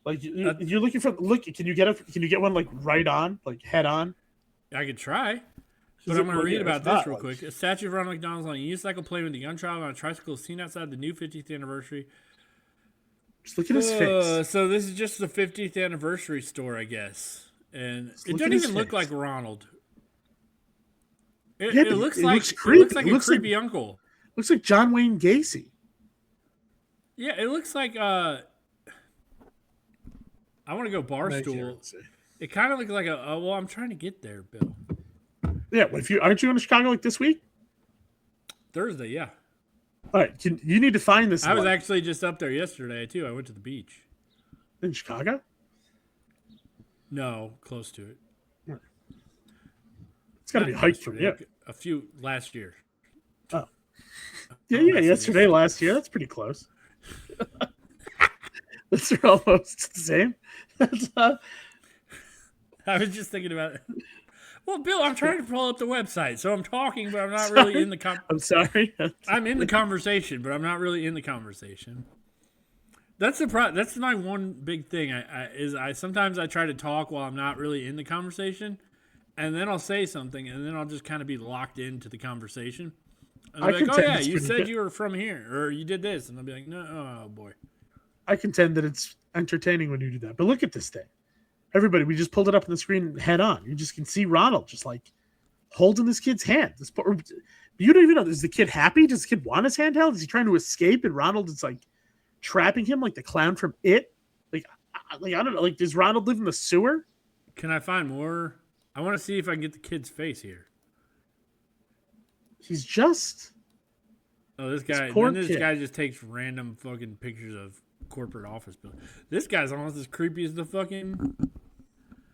Like you're looking for Can you get one like right on, like head on? I could try. But I'm going to read about this real quick. A statue of Ronald McDonald on a unicycle playing with the young child on a tricycle seen outside the new 50th anniversary. Just look at his face. So this is just the 50th anniversary store, I guess. And it doesn't even look like Ronald. It looks like a creepy uncle. Looks like John Wayne Gacy. Yeah, it looks like I want to go Barstool. It kind of looks like well, I'm trying to get there, Bill. Yeah, aren't you going to Chicago like this week? Thursday, yeah. All right, you need to find this. I was one. actually just up there yesterday too. I went to the beach. In Chicago. No, close to it. It's got to be Not hiked from yesterday, here. A few last year. Oh, yeah. Yesterday, last year. That's pretty close. Those are almost the same. That's, I was just thinking about it. Well, Bill, I'm trying to pull up the website, so I'm talking, but I'm not really in the I'm sorry. I'm in the conversation, but I'm not really in the conversation. That's That's my one big thing. I sometimes I try to talk while I'm not really in the conversation, and then I'll say something, and then I'll just kind of be locked into the conversation. And I'll be like, "Oh yeah, you said you were from here, or you did this," and I'll be like, "No, oh boy." I contend that it's entertaining when you do that. But look at this thing. Everybody, we just pulled it up on the screen head on. You just can see Ronald just like holding this kid's hand. You don't even know. Is the kid happy? Does the kid want his hand held? Is he trying to escape? And Ronald is like trapping him like the clown from It? Like I don't know. Like, does Ronald live in the sewer? Can I find more? I want to see if I can get the kid's face here. He's just. Oh, this guy. This guy just takes random fucking pictures of corporate office building. This guy's almost as creepy as the fucking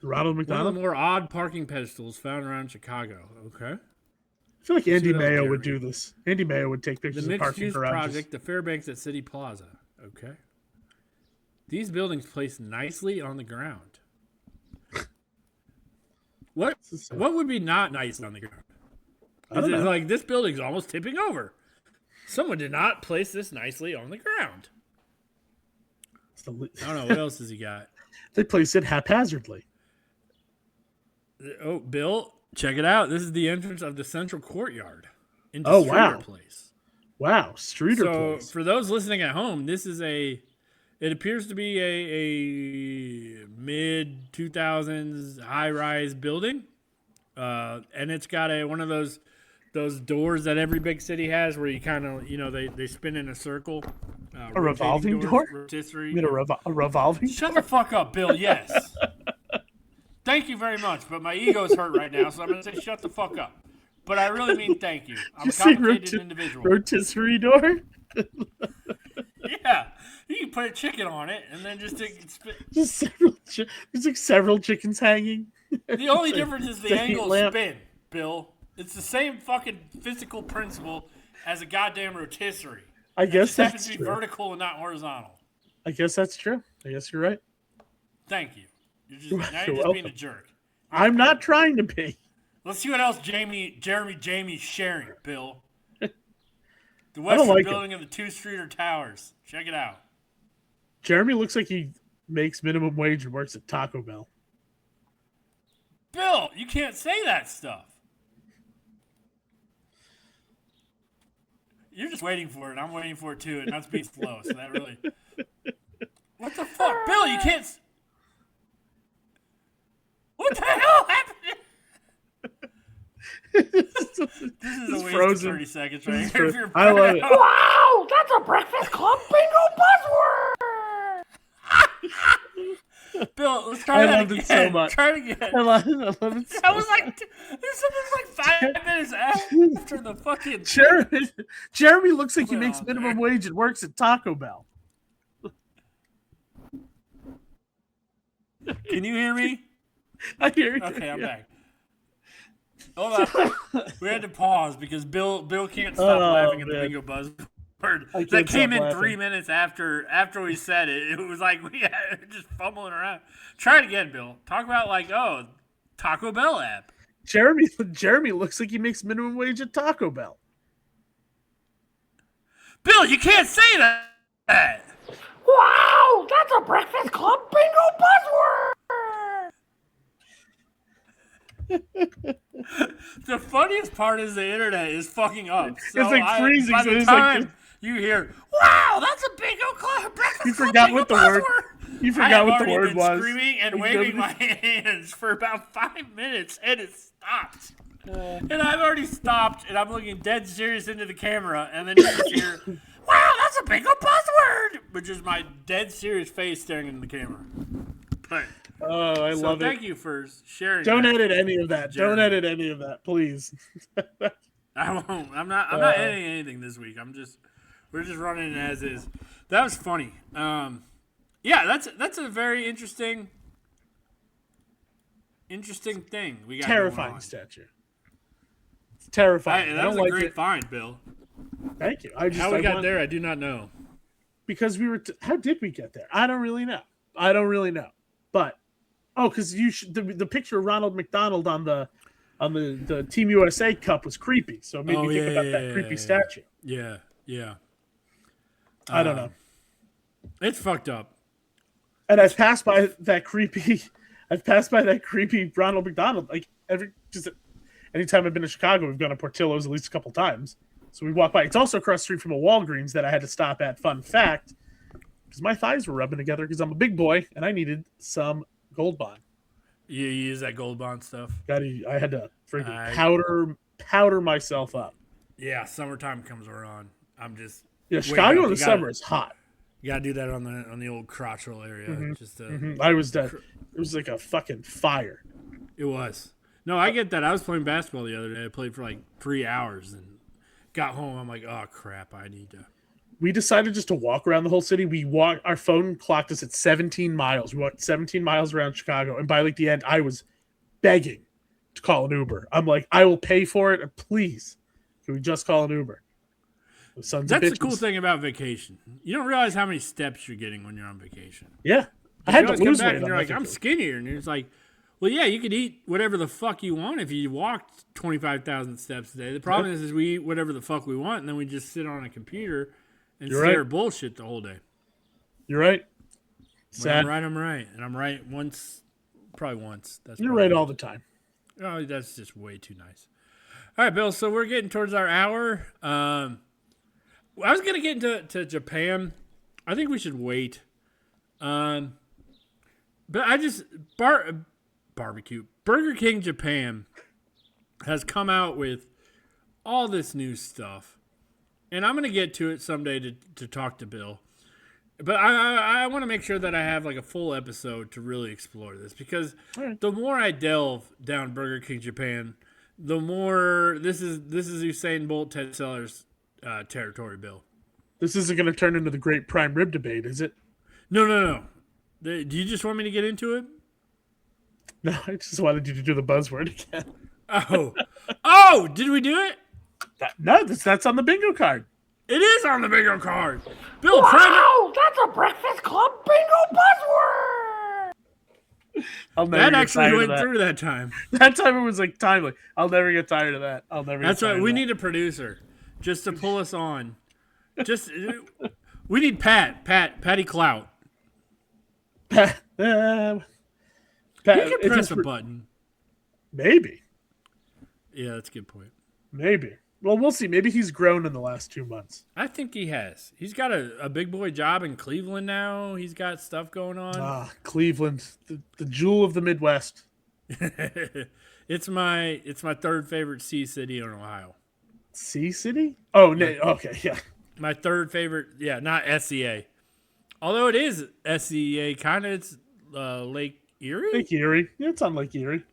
Ronald McDonald. One of the more odd parking pedestals found around Chicago. Okay. I feel like Andy Mayo would do this. Andy Mayo would take pictures the of parking mixed-use garages. project, the Fairbanks at City Plaza. Okay. These buildings placed nicely on the ground. What would be not nice on the ground? Is it like this building's almost tipping over? Someone did not place this nicely on the ground. I don't know. What else has he got? They placed it haphazardly. Oh, Bill, check it out. This is the entrance of the central courtyard into Streeter wow. Place. Wow, Streeter Place. So for those listening at home, this is it appears to be a mid-2000s high-rise building. And it's got one of those doors that every big city has where you kind of, they spin in a circle. A revolving door? Rotisserie. You mean a revolving Shut door? the fuck up, Bill. Yes. Thank you very much, but my ego's hurt right now, so I'm going to say shut the fuck up. But I really mean thank you. I'm a complicated individual. Rotisserie door? Yeah. You can put a chicken on it and then just there's like several chickens hanging. The only difference is the angle spin, Bill. It's the same fucking physical principle as a goddamn rotisserie. I guess that's happens to be vertical and not horizontal. I guess that's true. I guess you're right. Thank you. You're just being a jerk. I'm not trying to be. Let's see what else Jamie's sharing, Bill. The western building of the two-streeter towers. Check it out. Jeremy looks like he makes minimum wage and works at Taco Bell. Bill, you can't say that stuff. You're just waiting for it. I'm waiting for it too, and that's being slow. So that really. What the fuck, Bill? You can't. What the hell happened? This is a waste of 30 seconds right here. I love it. Wow, that's a Breakfast Club bingo buzzword! Bill, let's try that again. So much. Try it again. I love it so that was like, this was like 5 minutes after the fucking. Jeremy looks like he makes minimum wage and works at Taco Bell. Can you hear me? I hear you. Okay, I'm back. Hold on. We had to pause because Bill can't stop laughing at the bingo buzzword. That came in 3 minutes after we said it. It was like we had just fumbling around. Try it again, Bill. Talk about Taco Bell app. Jeremy looks like he makes minimum wage at Taco Bell. Bill, you can't say that. Wow, that's a Breakfast Club bingo buzzword! The funniest part is the internet is fucking up. So it's like freezing. By the time you hear, "Wow, that's a bingo club!" You forgot what the word. You forgot what the word was. Screaming and waving my hands for about 5 minutes, and it stopped. And I've already stopped, and I'm looking dead serious into the camera, and then you just hear, "Wow, that's a bingo buzzword," which is my dead serious face staring into the camera. But. I love it. Thank you for sharing. Don't edit any of that. Don't edit any of that, please. I won't. I'm not editing anything this week. We're just running it as is. That was funny. Yeah, that's a very interesting thing we got. Terrifying statue. It's terrifying. That was a great find, Bill. Thank you. How we got there, I do not know. Because we were. How did we get there? I don't really know. But because the picture of Ronald McDonald on the Team USA Cup was creepy, so it made me think about that creepy statue. Yeah. I don't know. It's fucked up. And I've passed by that creepy Ronald McDonald like anytime I've been to Chicago, we've gone to Portillo's at least a couple times. So we walk by. It's also across the street from a Walgreens that I had to stop at. Fun fact, because my thighs were rubbing together because I'm a big boy and I needed some Gold Bond. You use that Gold Bond stuff? I had to freaking powder myself up. Yeah, summertime comes around. Chicago in the summer is hot. You gotta do that on the old crotch roll area. Mm-hmm. I was dead. It was like a fucking fire. It was. No, I get that. I was playing basketball the other day. I played for like 3 hours and got home. I'm like, oh crap, I need to. We decided just to walk around the whole city. Our phone clocked us at 17 miles. We walked 17 miles around Chicago, and by like the end, I was begging to call an Uber. I'm like, I will pay for it, and please, can we just call an Uber? That's the cool thing about vacation. You don't realize how many steps you're getting when you're on vacation. Yeah, I had to lose weight. And you're like, I'm skinnier, and it's like, well, yeah, you could eat whatever the fuck you want if you walked 25,000 steps a day. The problem is we eat whatever the fuck we want, and then we just sit on a computer and stare at bullshit the whole day. You're right. Sad. I'm right. And I'm right probably once. You're right all the time. Oh, that's just way too nice. All right, Bill, so we're getting towards our hour. I was going to get into Japan. I think we should wait. But I just... Barbecue. Burger King Japan has come out with all this new stuff. And I'm going to get to it someday to talk to Bill. But I want to make sure that I have like a full episode to really explore this. Because the more I delve down Burger King Japan, the more... This is Usain Bolt, Ted Sellers territory, Bill. This isn't going to turn into the great prime rib debate, is it? No. Do you just want me to get into it? No, I just wanted you to do the buzzword again. Oh, did we do it? That's on the bingo card. It is on the bingo card. Bill, wow, that's a Breakfast Club bingo buzzword. That actually went through that time. That time it was like timely. I'll never get tired of that. That's right. We need a producer just to pull us on. We need Patty Clout. Pat, you can press a button. Maybe. Yeah, that's a good point. Maybe. Well, we'll see. Maybe he's grown in the last 2 months. I think he has. He's got a big boy job in Cleveland now. He's got stuff going on. Cleveland, the jewel of the Midwest. It's my third favorite sea city in Ohio. Sea city? Oh, no. Okay, yeah. My third favorite, not SCA. Although it is SCA, kind of. It's Lake Erie? Lake Erie. Yeah, it's on Lake Erie.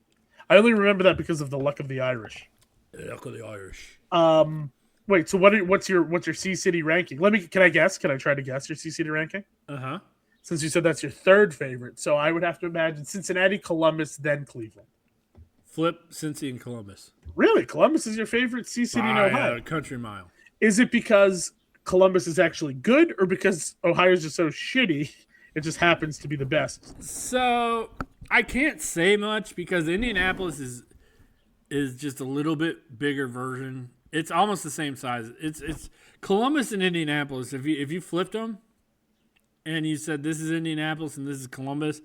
I only remember that because of the Luck of the Irish. The Luck of the Irish. Wait, so what's your Sea City ranking? Can I guess? Can I try to guess your Sea City ranking? Uh-huh. Since you said that's your third favorite, so I would have to imagine Cincinnati, Columbus, then Cleveland. Flip Cincy and Columbus. Really? Columbus is your favorite Sea City in Ohio? Country mile. Is it because Columbus is actually good, or because Ohio's just so shitty, it just happens to be the best? So I can't say much because Indianapolis is just a little bit bigger version. It's almost the same size. It's Columbus and Indianapolis. If you flipped them and you said this is Indianapolis and this is Columbus,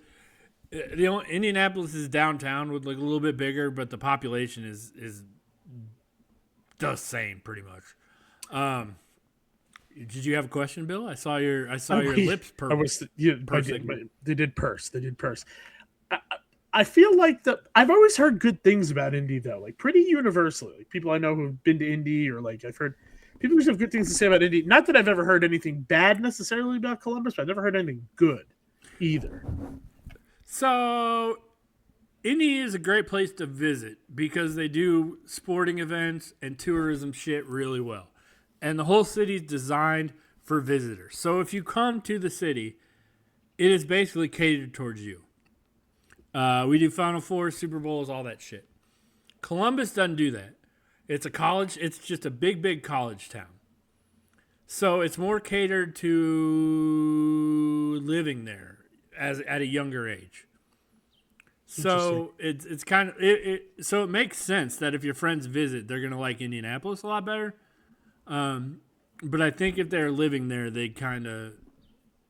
Indianapolis is downtown with like a little bit bigger, but the population is the same pretty much. Did you have a question, Bill? I saw your lips pursing. They did purse. I feel like I've always heard good things about Indy though, like pretty universally. Like people I know who've been to Indy, or like I've heard people who have good things to say about Indy. Not that I've ever heard anything bad necessarily about Columbus, but I've never heard anything good either. So Indy is a great place to visit because they do sporting events and tourism shit really well. And the whole city's designed for visitors. So if you come to the city, it is basically catered towards you. We do Final Four, Super Bowls, all that shit. Columbus doesn't do that. It's a college. It's just a big college town. So it's more catered to living there at a younger age. So it's kind of so it makes sense that if your friends visit, they're gonna like Indianapolis a lot better. But I think if they're living there, they kind of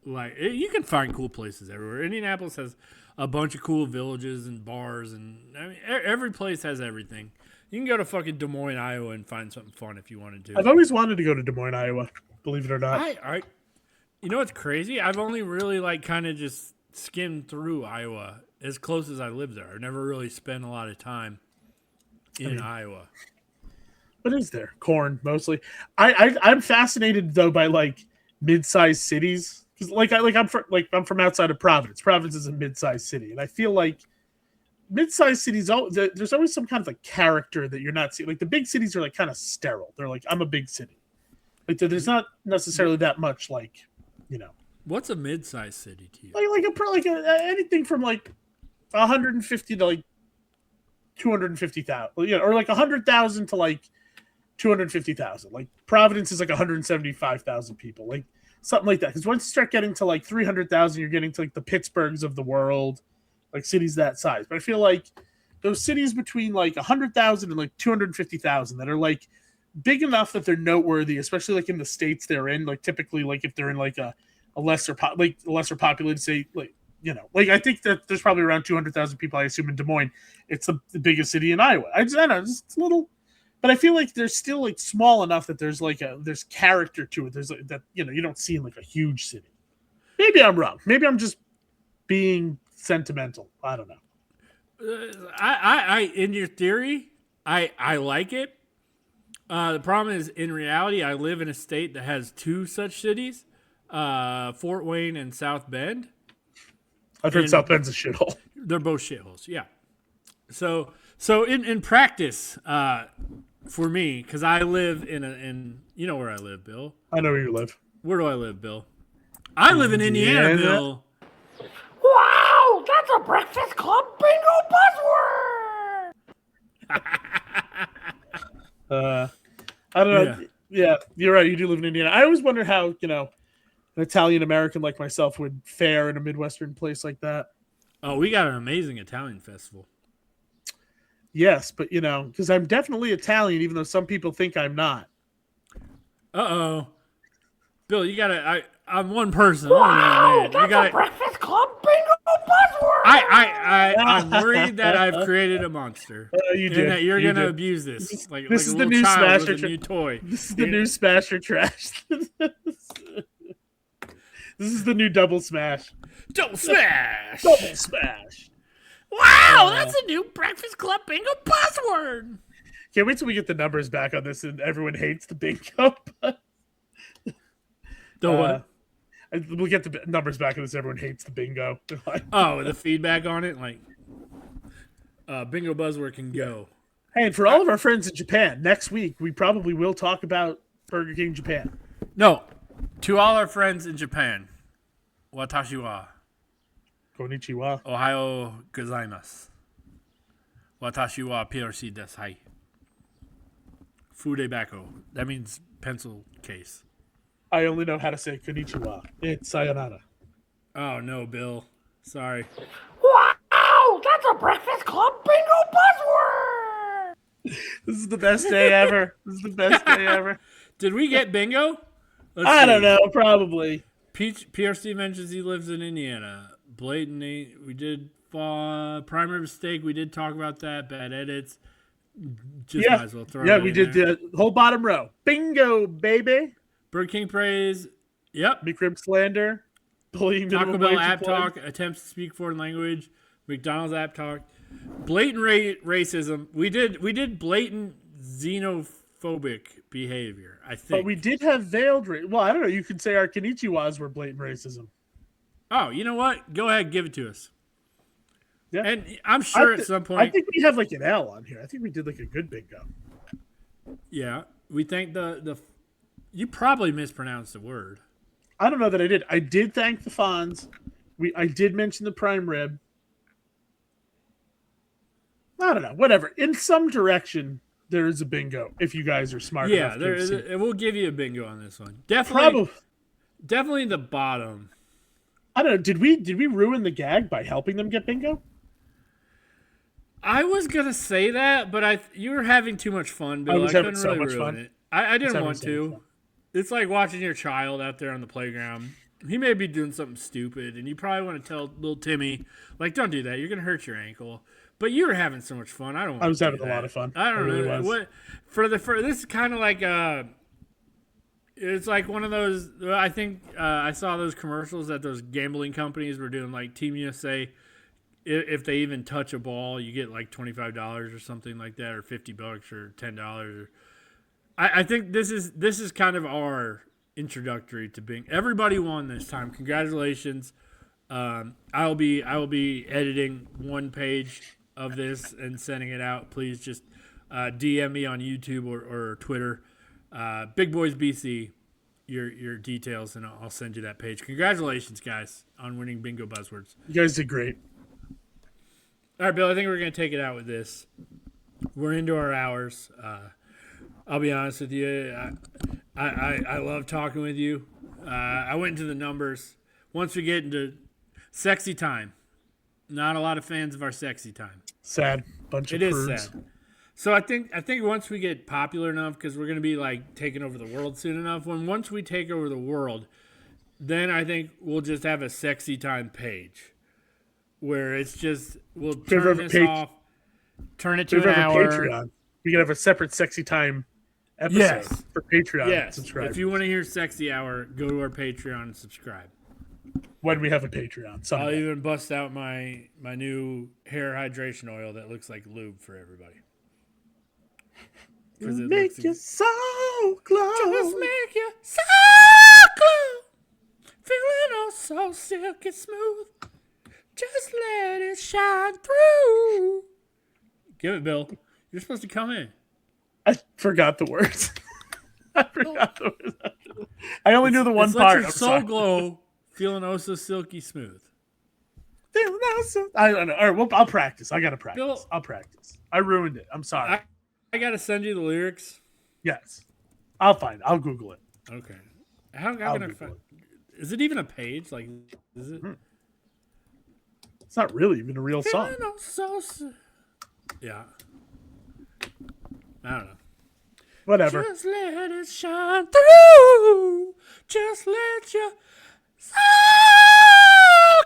like you can find cool places everywhere. Indianapolis has a bunch of cool villages and bars, and I mean every place has everything. You can go to fucking Des Moines, Iowa, and find something fun if you wanted to. I've always wanted to go to Des Moines, Iowa. Believe it or not. You know what's crazy? I've only really like kind of just skimmed through Iowa as close as I live there. I've never really spent a lot of time in Iowa. What is there? Corn mostly. I'm fascinated though by like mid-sized cities because I'm from outside of Providence. Providence is a mid-sized city, and I feel like mid-sized cities, there's always some kind of like character that you're not seeing. Like the big cities are like kind of sterile. They're like, I'm a big city. Like there's not necessarily that much like, you know. What's a mid-sized city to you? Anything from like 150 to like 250,000, or like 100,000 to like 250,000. Like Providence is like 175,000 people, like something like that. Because once you start getting to like 300,000, you're getting to like the Pittsburghs of the world, like cities that size. But I feel like those cities between like 100,000 and like 250,000 that are like big enough that they're noteworthy, especially like in the states they're in. Like typically, like if they're in like a lesser populated state, like I think that there's probably around 200,000 people, I assume, in Des Moines. It's the biggest city in Iowa. I don't know, it's a little, but I feel like there's still like small enough that there's character to it. There's like that, you don't see in like a huge city. Maybe I'm wrong. Maybe I'm just being sentimental. I don't know. I in your theory, I like it. The problem is, in reality, I live in a state that has two such cities, Fort Wayne and South Bend. I've heard South Bend's a shithole. They're both shitholes, yeah. So in practice, for me, because I live in you know where I live, Bill. I know where you live. Where do I live, Bill? I live in Indiana, Bill. Wow, that's a Breakfast Club bingo buzzword! I don't know. Yeah, you're right. You do live in Indiana. I always wonder how, an Italian American like myself would fare in a Midwestern place like that. Oh, we got an amazing Italian festival. Yes, but because I'm definitely Italian, even though some people think I'm not. Uh-oh. Bill, you gotta. I'm one person. Wow, that's a Breakfast Club bingo buzzword! I'm worried that I've created a monster. You did. And that you're going to did. abuse this. This like is a the little new child Smasher. with a new toy. This is the new Smasher Trash. This is the new Double Smash. Double Smash! Double Smash! Wow, that's a new Breakfast Club bingo buzzword! Can't wait till we get the numbers back on this and everyone hates the bingo. The what? We'll get the numbers back on this. Everyone hates the bingo. The feedback on it? Like, bingo buzzword can go. Hey, and for all of our friends in Japan, next week we probably will talk about Burger King Japan. No. To all our friends in Japan, watashi wa Konnichiwa. Ohayo gozaimasu. Watashi wa PRC desai. Fudebako. That means pencil case. I only know how to say konnichiwa. It's sayonara. Oh, no, Bill. Sorry. Wow, that's a Breakfast Club bingo buzzword! This is the best day ever. This is the best day ever. Did we get bingo? I don't know. Probably. PRC mentions he lives in Indiana. Blatant, we did primary mistake. We did talk about that. Bad edits. Might as well throw it we in did there. the whole bottom row. Bingo, baby. Burger King praise. Yep. McRib slander. Taco Bell app talk. Attempts to speak foreign language. McDonald's app talk. Blatant racism. We did blatant xenophobic behavior, I think. But we did have veiled well, I don't know. You could say our konnichiwas were blatant racism. Oh, you know what? Go ahead, give it to us. Yeah. And I'm sure at some I point, think we have like an L on here. I think we did like a good bingo. yeah, we thank the. You probably mispronounced the word. I don't know that I did. I did thank the Fonz. I did mention the prime rib. I don't know. Whatever. In some direction, there is a bingo. If you guys are smart Yeah, enough to have seen. we'll give you a bingo on this one. Definitely, definitely the bottom. I don't know. Did we ruin the gag by helping them get bingo? I was gonna say that, but you were having too much fun, Bill. I couldn't really ruin it. I didn't want to. It's like watching your child out there on the playground. He may be doing something stupid, and you probably want to tell little Timmy, like, don't do that. You're gonna hurt your ankle. But you were having so much fun. I don't. I was having a lot of fun. I don't know what for this is kind of like it's like one of those. I think I saw those commercials that those gambling companies were doing, like Team USA. If they even touch a ball, you get like $25 or something like that, or $50 or $10. I think this is kind of our introductory to Bing. Everybody won this time. Congratulations. I will be editing one page of this and sending it out. Please just DM me on YouTube or Twitter. Big Boys BC, your details, and I'll send you that page. Congratulations, guys, on winning Bingo Buzzwords. You guys did great. All right, Bill, I think we're going to take it out with this. We're into our hours. I'll be honest with you. I love talking with you. I went into the numbers. Once we get into sexy time, not a lot of fans of our sexy time. Sad. Bunch of prudes. It is sad. So I think once we get popular enough, because we're going to be like taking over the world soon enough, once we take over the world, then I think we'll just have a sexy time page. Where it's just, we'll turn this off, turn it to an hour. Patreon. We can have a separate sexy time episode for Patreon subscribers. If you want to hear Sexy Hour, go to our Patreon and subscribe. When we have a Patreon. Someday. I'll even bust out my new hair hydration oil that looks like lube for everybody. It make you so glow. Just make you so glow. Feeling oh so silky smooth. Just let it shine through. Give it, Bill. You're supposed to come in. I forgot the words. I only knew the one part. Let your soul glow, feeling oh so silky smooth. Feeling oh so. I don't know. All right, well, I'll practice. I gotta practice. Bill, I'll practice. I ruined it. I'm sorry. I gotta send you the lyrics. Yes, I'll find it. I'll Google it. Okay. How can I find? Is it even a page? Like, is it? It's not really even a real song. Yeah. I don't know. Whatever. Just let it shine through. Just let your soul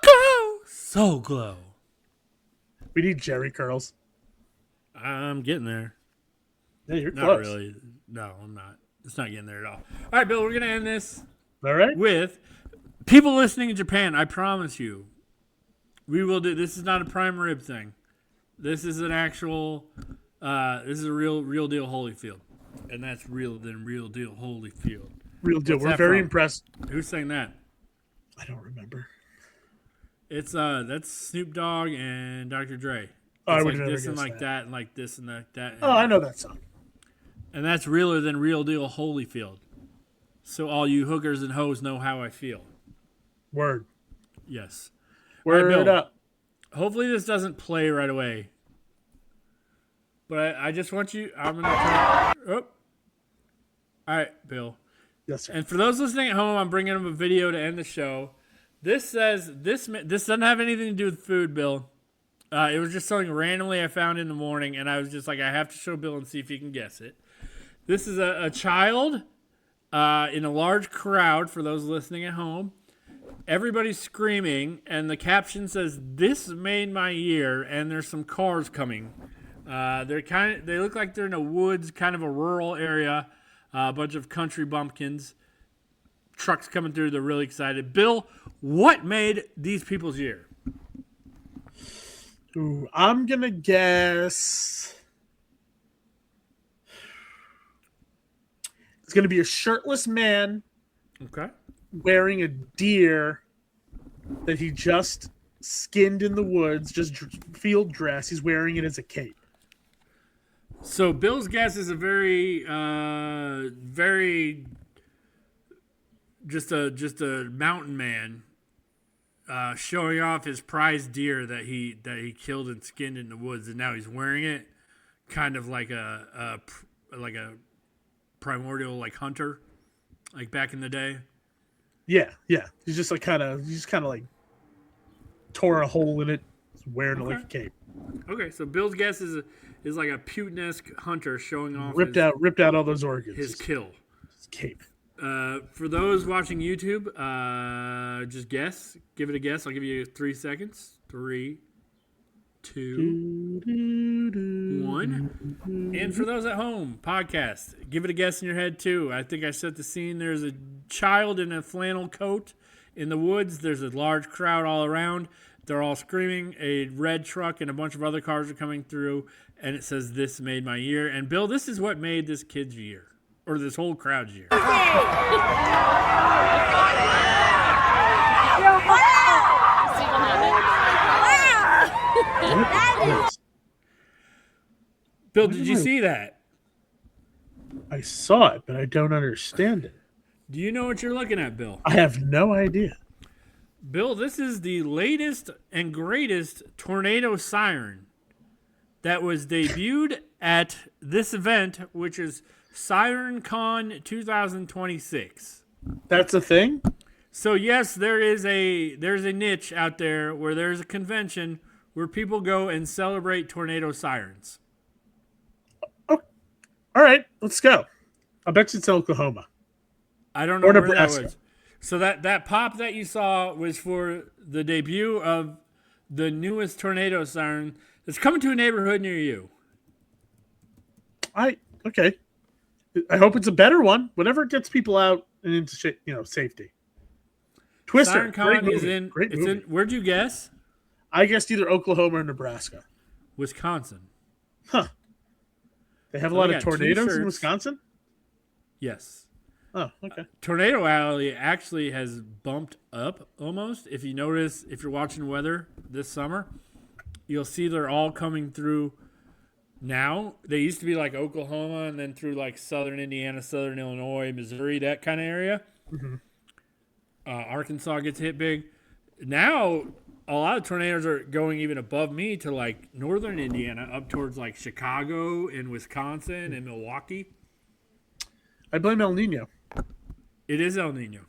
glow. Soul glow. We need Jerry curls. I'm getting there. Yeah, you're not close. Really. No, I'm not. It's not getting there at all. All right, Bill, we're going to end this. All right. With people listening in Japan. I promise you. We will do. This is not a prime rib thing. This is an actual. This is a real deal Holyfield, and that's real deal Holyfield. Real deal. What's We're very from? impressed. Who's saying that? I don't remember. It's that's Snoop Dogg and Dr. Dre. It's I would like never this guess and like that. that and like this and that. And I know that song. And that's realer than real deal Holyfield. So all you hookers and hoes know how I feel. Word. Yes. Word right, Bill, up. Hopefully this doesn't play right away. But I just want you. I'm gonna try. Oh. All right, Bill. Yes, sir. And for those listening at home, I'm bringing them a video to end the show. This says this doesn't have anything to do with food, Bill. It was just something randomly I found in the morning, and I was just like, I have to show Bill and see if he can guess it. This is a child in a large crowd. For those listening at home, everybody's screaming, and the caption says, "This made my year." And there's some cars coming. They look like they're in a woods, kind of a rural area. A bunch of country bumpkins. Trucks coming through. They're really excited. Bill, what made these people's year? Ooh, I'm going to guess it's going to be a shirtless man Okay. wearing a deer that he just skinned in the woods, just field dress. He's wearing it as a cape. So Bill's guess is a very just a mountain man showing off his prized deer that he killed and skinned in the woods, and now he's wearing it, kind of like a primordial like hunter, like back in the day. Yeah. He's just kind of like tore a hole in it, wearing it like a cape. Okay, so Bill's guess is like a Putin-esque hunter showing off ripped out all those organs. His kill. His cape. For those watching YouTube, just guess. Give it a guess. I'll give you 3 seconds. 3, 2, 1. And for those at home, podcast, give it a guess in your head too. I think I set the scene. There's a child in a flannel coat in the woods. There's a large crowd all around. They're all screaming. A red truck and a bunch of other cars are coming through, and it says, "This made my year." And Bill, this is what made this kid's year, or this whole crowd's year. Bill, did you see that? I saw it, but I don't understand it. Do you know what you're looking at, Bill? I have no idea. Bill, this is the latest and greatest tornado siren that was debuted at this event, which is SirenCon 2026. That's a thing? So yes, there's a niche out there where there's a convention where people go and celebrate tornado sirens. Oh, all right, let's go. I bet you it's Oklahoma. I don't know or where Nebraska. that was. So that pop that you saw was for the debut of the newest tornado siren that's coming to a neighborhood near you. Okay. I hope it's a better one. Whatever gets people out and into safety. Twister. Great SirenCon movie. is in. Great It's movie. in. Where'd you guess? I guessed either Oklahoma or Nebraska. Wisconsin. Huh. They have a So lot we of got two tornadoes in shirts. Wisconsin? Yes. Oh, okay. Tornado Alley actually has bumped up almost. If you notice, if you're watching weather this summer, you'll see they're all coming through now. They used to be like Oklahoma and then through like southern Indiana, southern Illinois, Missouri, that kind of area. Mm-hmm. Arkansas gets hit big. Now, a lot of tornadoes are going even above me to like northern Indiana, up towards like Chicago and Wisconsin and Milwaukee. I blame El Nino. It is El Nino.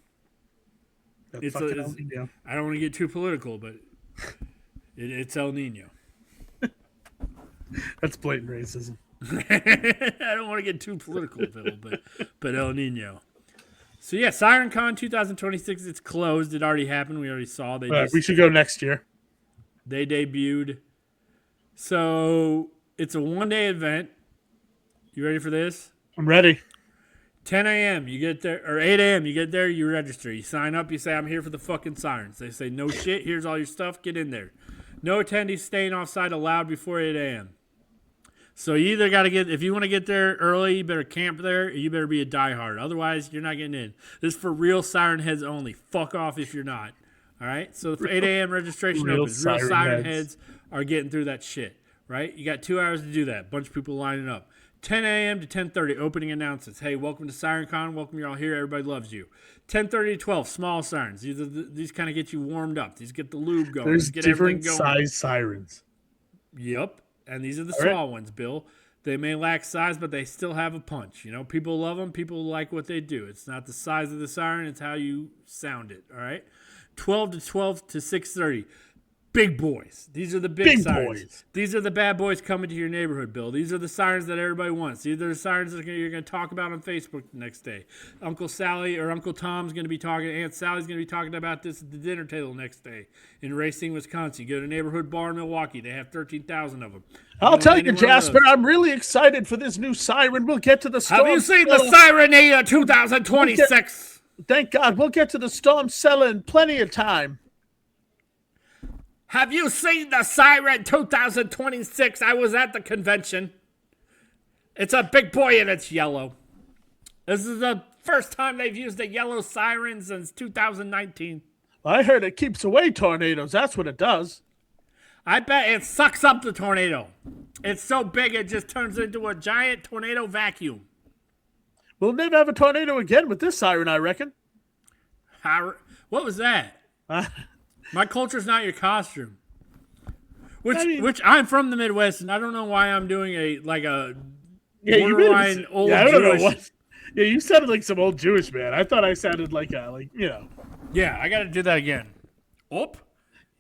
It's El Nino. I don't want to get too political, but it's El Nino. That's blatant racism. I don't want to get too political, Bill, but El Nino. So yeah, SirenCon 2026. It's closed. It already happened. We already saw. We should go next year. They debuted. So it's a one-day event. You ready for this? I'm ready. 10 a.m. you get there, or 8 a.m. you get there, you register. You sign up, you say, "I'm here for the fucking sirens." They say, "No shit, here's all your stuff, get in there." No attendees staying offsite allowed before 8 a.m. So you either got to if you want to get there early, you better camp there, or you better be a diehard. Otherwise, you're not getting in. This is for real siren heads only. Fuck off if you're not. All right? So for 8 a.m. registration opens. Real siren heads are getting through that shit, right? You got 2 hours to do that. Bunch of people lining up. 10 a.m. to 10:30, opening announcements. Hey, welcome to SirenCon. Welcome, you're all here. Everybody loves you. 10:30 to 12, small sirens. These kind of get you warmed up. These get the lube going. There's get different everything going. size sirens. Yep. And these are the All small ones, Bill. They may lack size, but they still have a punch. You know, people love them. People like what they do. It's not the size of the siren. It's how you sound it. All right. 12 to 6:30. Big boys. These are the big sirens. Boys. These are the bad boys coming to your neighborhood, Bill. These are the sirens that everybody wants. These are the sirens that you're going to talk about on Facebook the next day. Uncle Sally or Uncle Tom's going to be talking. Aunt Sally's going to be talking about this at the dinner table next day in Racine, Wisconsin. You go to a neighborhood bar in Milwaukee. They have 13,000 of them. I'll tell you, Jasper, I'm really excited for this new siren. We'll get to the storm. Have you seen the Sirenade 2026? Thank God. We'll get to the storm cellar in plenty of time. Have you seen the Siren 2026? I was at the convention. It's a big boy and it's yellow. This is the first time they've used a yellow siren since 2019. I heard it keeps away tornadoes. That's what it does. I bet it sucks up the tornado. It's so big it just turns into a giant tornado vacuum. We'll never have a tornado again with this siren, I reckon. What was that? My culture's not your costume. Which I'm from the Midwest, and I don't know why I'm doing a borderline old I don't Jewish. know what. Yeah, you sounded like some old Jewish man. I thought I sounded like Yeah, I got to do that again. Oh.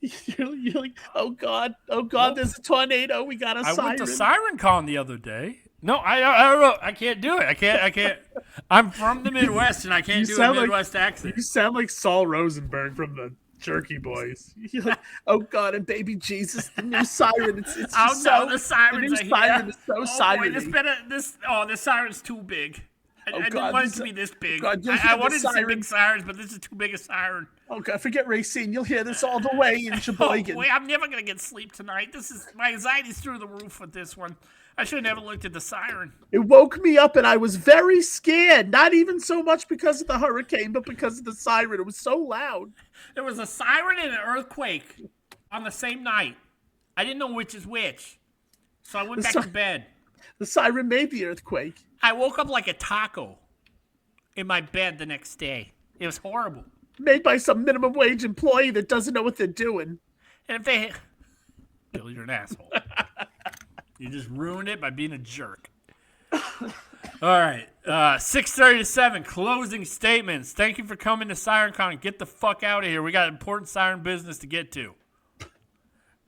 You're like, oh God, there's a tornado. We got a siren. I went to SirenCon the other day. No, I don't know. I can't do it. I can't. I'm from the Midwest, and I can't do a Midwest accent. You sound like Saul Rosenberg from the Jerky Boys. You're like, oh God, and baby Jesus, the new siren. It's the sirens are here. Siren is so siren. This siren's too big. I didn't want it to be this big. God, I wanted to see big sirens, but this is too big a siren. Oh God, forget Racine. You'll hear this all the way in Sheboygan. Boy, I'm never gonna get sleep tonight. My anxiety's through the roof with this one. I should have never looked at the siren. It woke me up, and I was very scared. Not even so much because of the hurricane, but because of the siren. It was so loud. There was a siren and an earthquake on the same night. I didn't know which is which, so I went back to bed. The siren made the earthquake. I woke up like a taco in my bed the next day. It was horrible. Made by some minimum wage employee that doesn't know what they're doing. And if they... Bill, you're an asshole. You just ruined it by being a jerk. All right. 6:30 to 7, closing statements. Thank you for coming to SirenCon. Get the fuck out of here. We got important siren business to get to.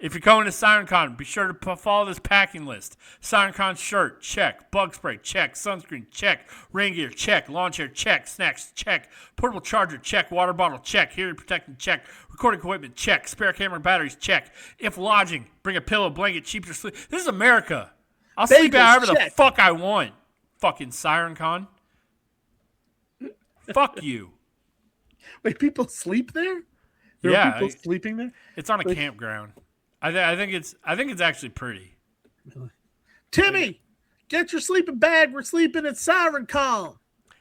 If you're going to SirenCon, be sure to follow this packing list. SirenCon shirt, check. Bug spray, check. Sunscreen, check. Rain gear, check. Lawn chair, check. Snacks, check. Portable charger, check. Water bottle, check. Hearing protection, check. Recording equipment, check. Spare camera batteries, check. If lodging, bring a pillow, blanket, cheap your sleep. This is America. I'll sleep however the fuck I want. Fucking SirenCon. Fuck you. Wait, people sleep there? There are people sleeping there? It's on a campground. I think it's actually pretty. Timmy, get your sleeping bag. We're sleeping at SirenCon.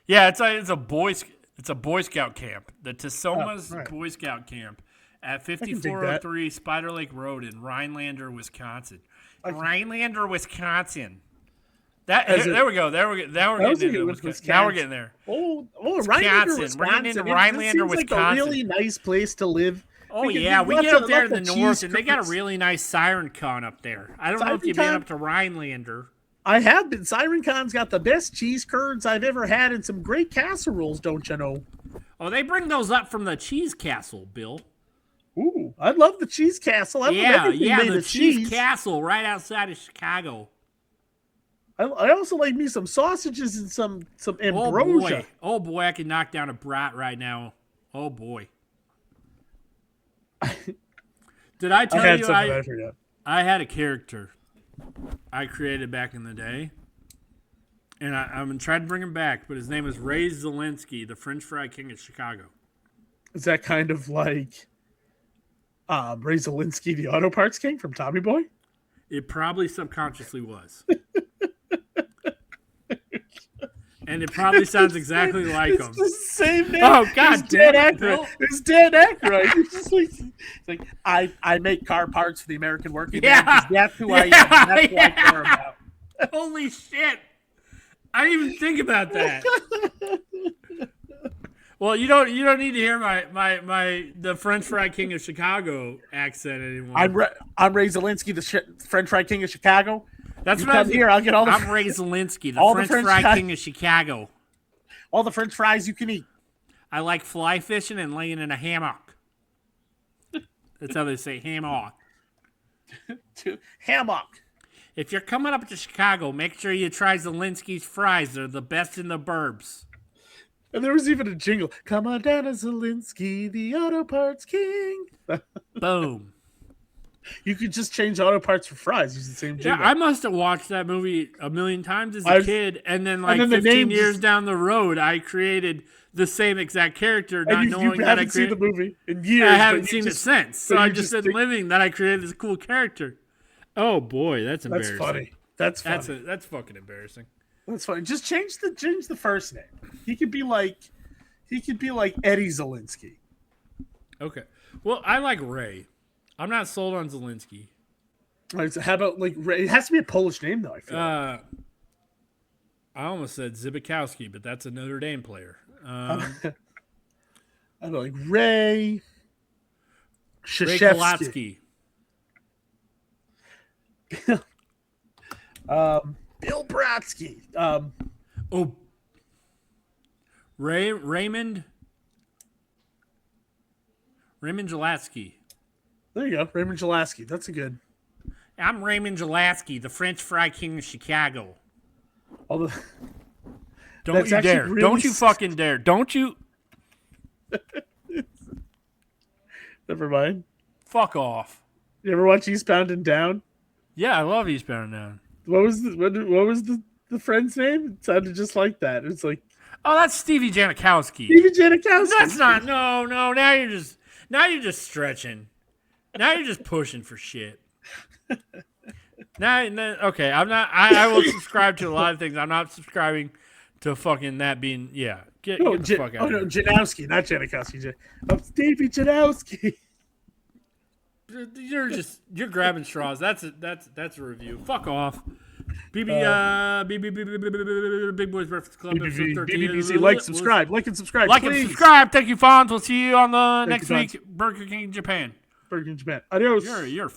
Yeah, it's a Boy Scout camp. The Tasoma's Boy Scout camp at 5403 Spider Lake Road in Rhinelander, Wisconsin. Rhinelander, Wisconsin. There we go. Now we're getting into Wisconsin. Now we're getting there. Rhinelander, Wisconsin. We're getting into Rhinelander, Wisconsin. Like a really nice place to live. Oh, we get up there in the north, and they got a really nice SirenCon up there. I don't know if you've been up to Rhinelander. I have been. SirenCon's got the best cheese curds I've ever had and some great casseroles, don't you know? Oh, they bring those up from the Cheese Castle, Bill. Ooh, I love the Cheese Castle. The Cheese Castle right outside of Chicago. I also like me some sausages and some ambrosia. Oh boy, I can knock down a brat right now. Oh boy. Did I tell you I had a character I created back in the day, and I'm going to try to bring him back, but his name is Ray Zielinski, the French Fry King of Chicago. Is that kind of like Ray Zielinski, the Auto Parts King from Tommy Boy? It probably subconsciously was. And it probably sounds exactly like him. It's the same name. Oh, God damn it, Bill. It's Dan Aykroyd. It's like I make car parts for the American working man. That's who I am. That's who I care about. Holy shit. I didn't even think about that. Well, you don't need to hear the French Fry King of Chicago accent anymore. I'm Ray Zielinski, the French Fry King of Chicago. That's what I'm here. I'll get all the. I'm Ray Zielinski, the French Fry King of Chicago. All the French fries you can eat. I like fly fishing and laying in a hammock. That's how they say hammock. Hammock. If you're coming up to Chicago, make sure you try Zielinski's fries. They're the best in the burbs. And there was even a jingle. Come on down to Zielinski, the Auto Parts King. Boom. You could just change auto parts for fries. Use the same jingle. Yeah, I must have watched that movie a million times as a kid, and then 15 years down the road, I created the same exact character, not knowing that I created. Seen the movie in years. I haven't seen it since, so I just been living that I created this cool character. Oh boy, that's embarrassing. That's funny. That's fucking embarrassing. That's funny. Just change the first name. He could be like Eddie Zielinski. Okay. Well, I like Ray. I'm not sold on Zelensky. Right, so how about like Ray? It has to be a Polish name though. I feel. I almost said Zibikowski, but that's a Notre Dame player. I don't know, like Ray. Ray Krzyzewski. Kolatsky. Bill Bratsky. Raymond Jalatsky. There you go, Raymond Jalatsky. That's a good. I'm Raymond Jalatsky, the French fry king of Chicago. Although, Don't that's you actually dare. really Don't you fucking dare. Don't you. Never mind. Fuck off. You ever watch Eastbound and Down? Yeah, I love Eastbound and Down. What was the friend's name? It sounded just like that. It's like Oh, that's Stevie Janikowski. Stevie Janikowski. That's not. No. Now you're just stretching. Now you're just pushing for shit. Okay. I'm not. I will subscribe to a lot of things. I'm not subscribing to fucking that being. Yeah. Get the fuck out. Oh no, Janowski, not Janikowski. Stevie Janowski. You're grabbing straws. That's a review. Fuck off. Big Boys Breakfast Club episode 13. BBBC, like, subscribe, like and subscribe. Like please. and subscribe. Thank you, Fonz. We'll see you on the next week. Burger King Japan. Burger King Japan. Adios. You're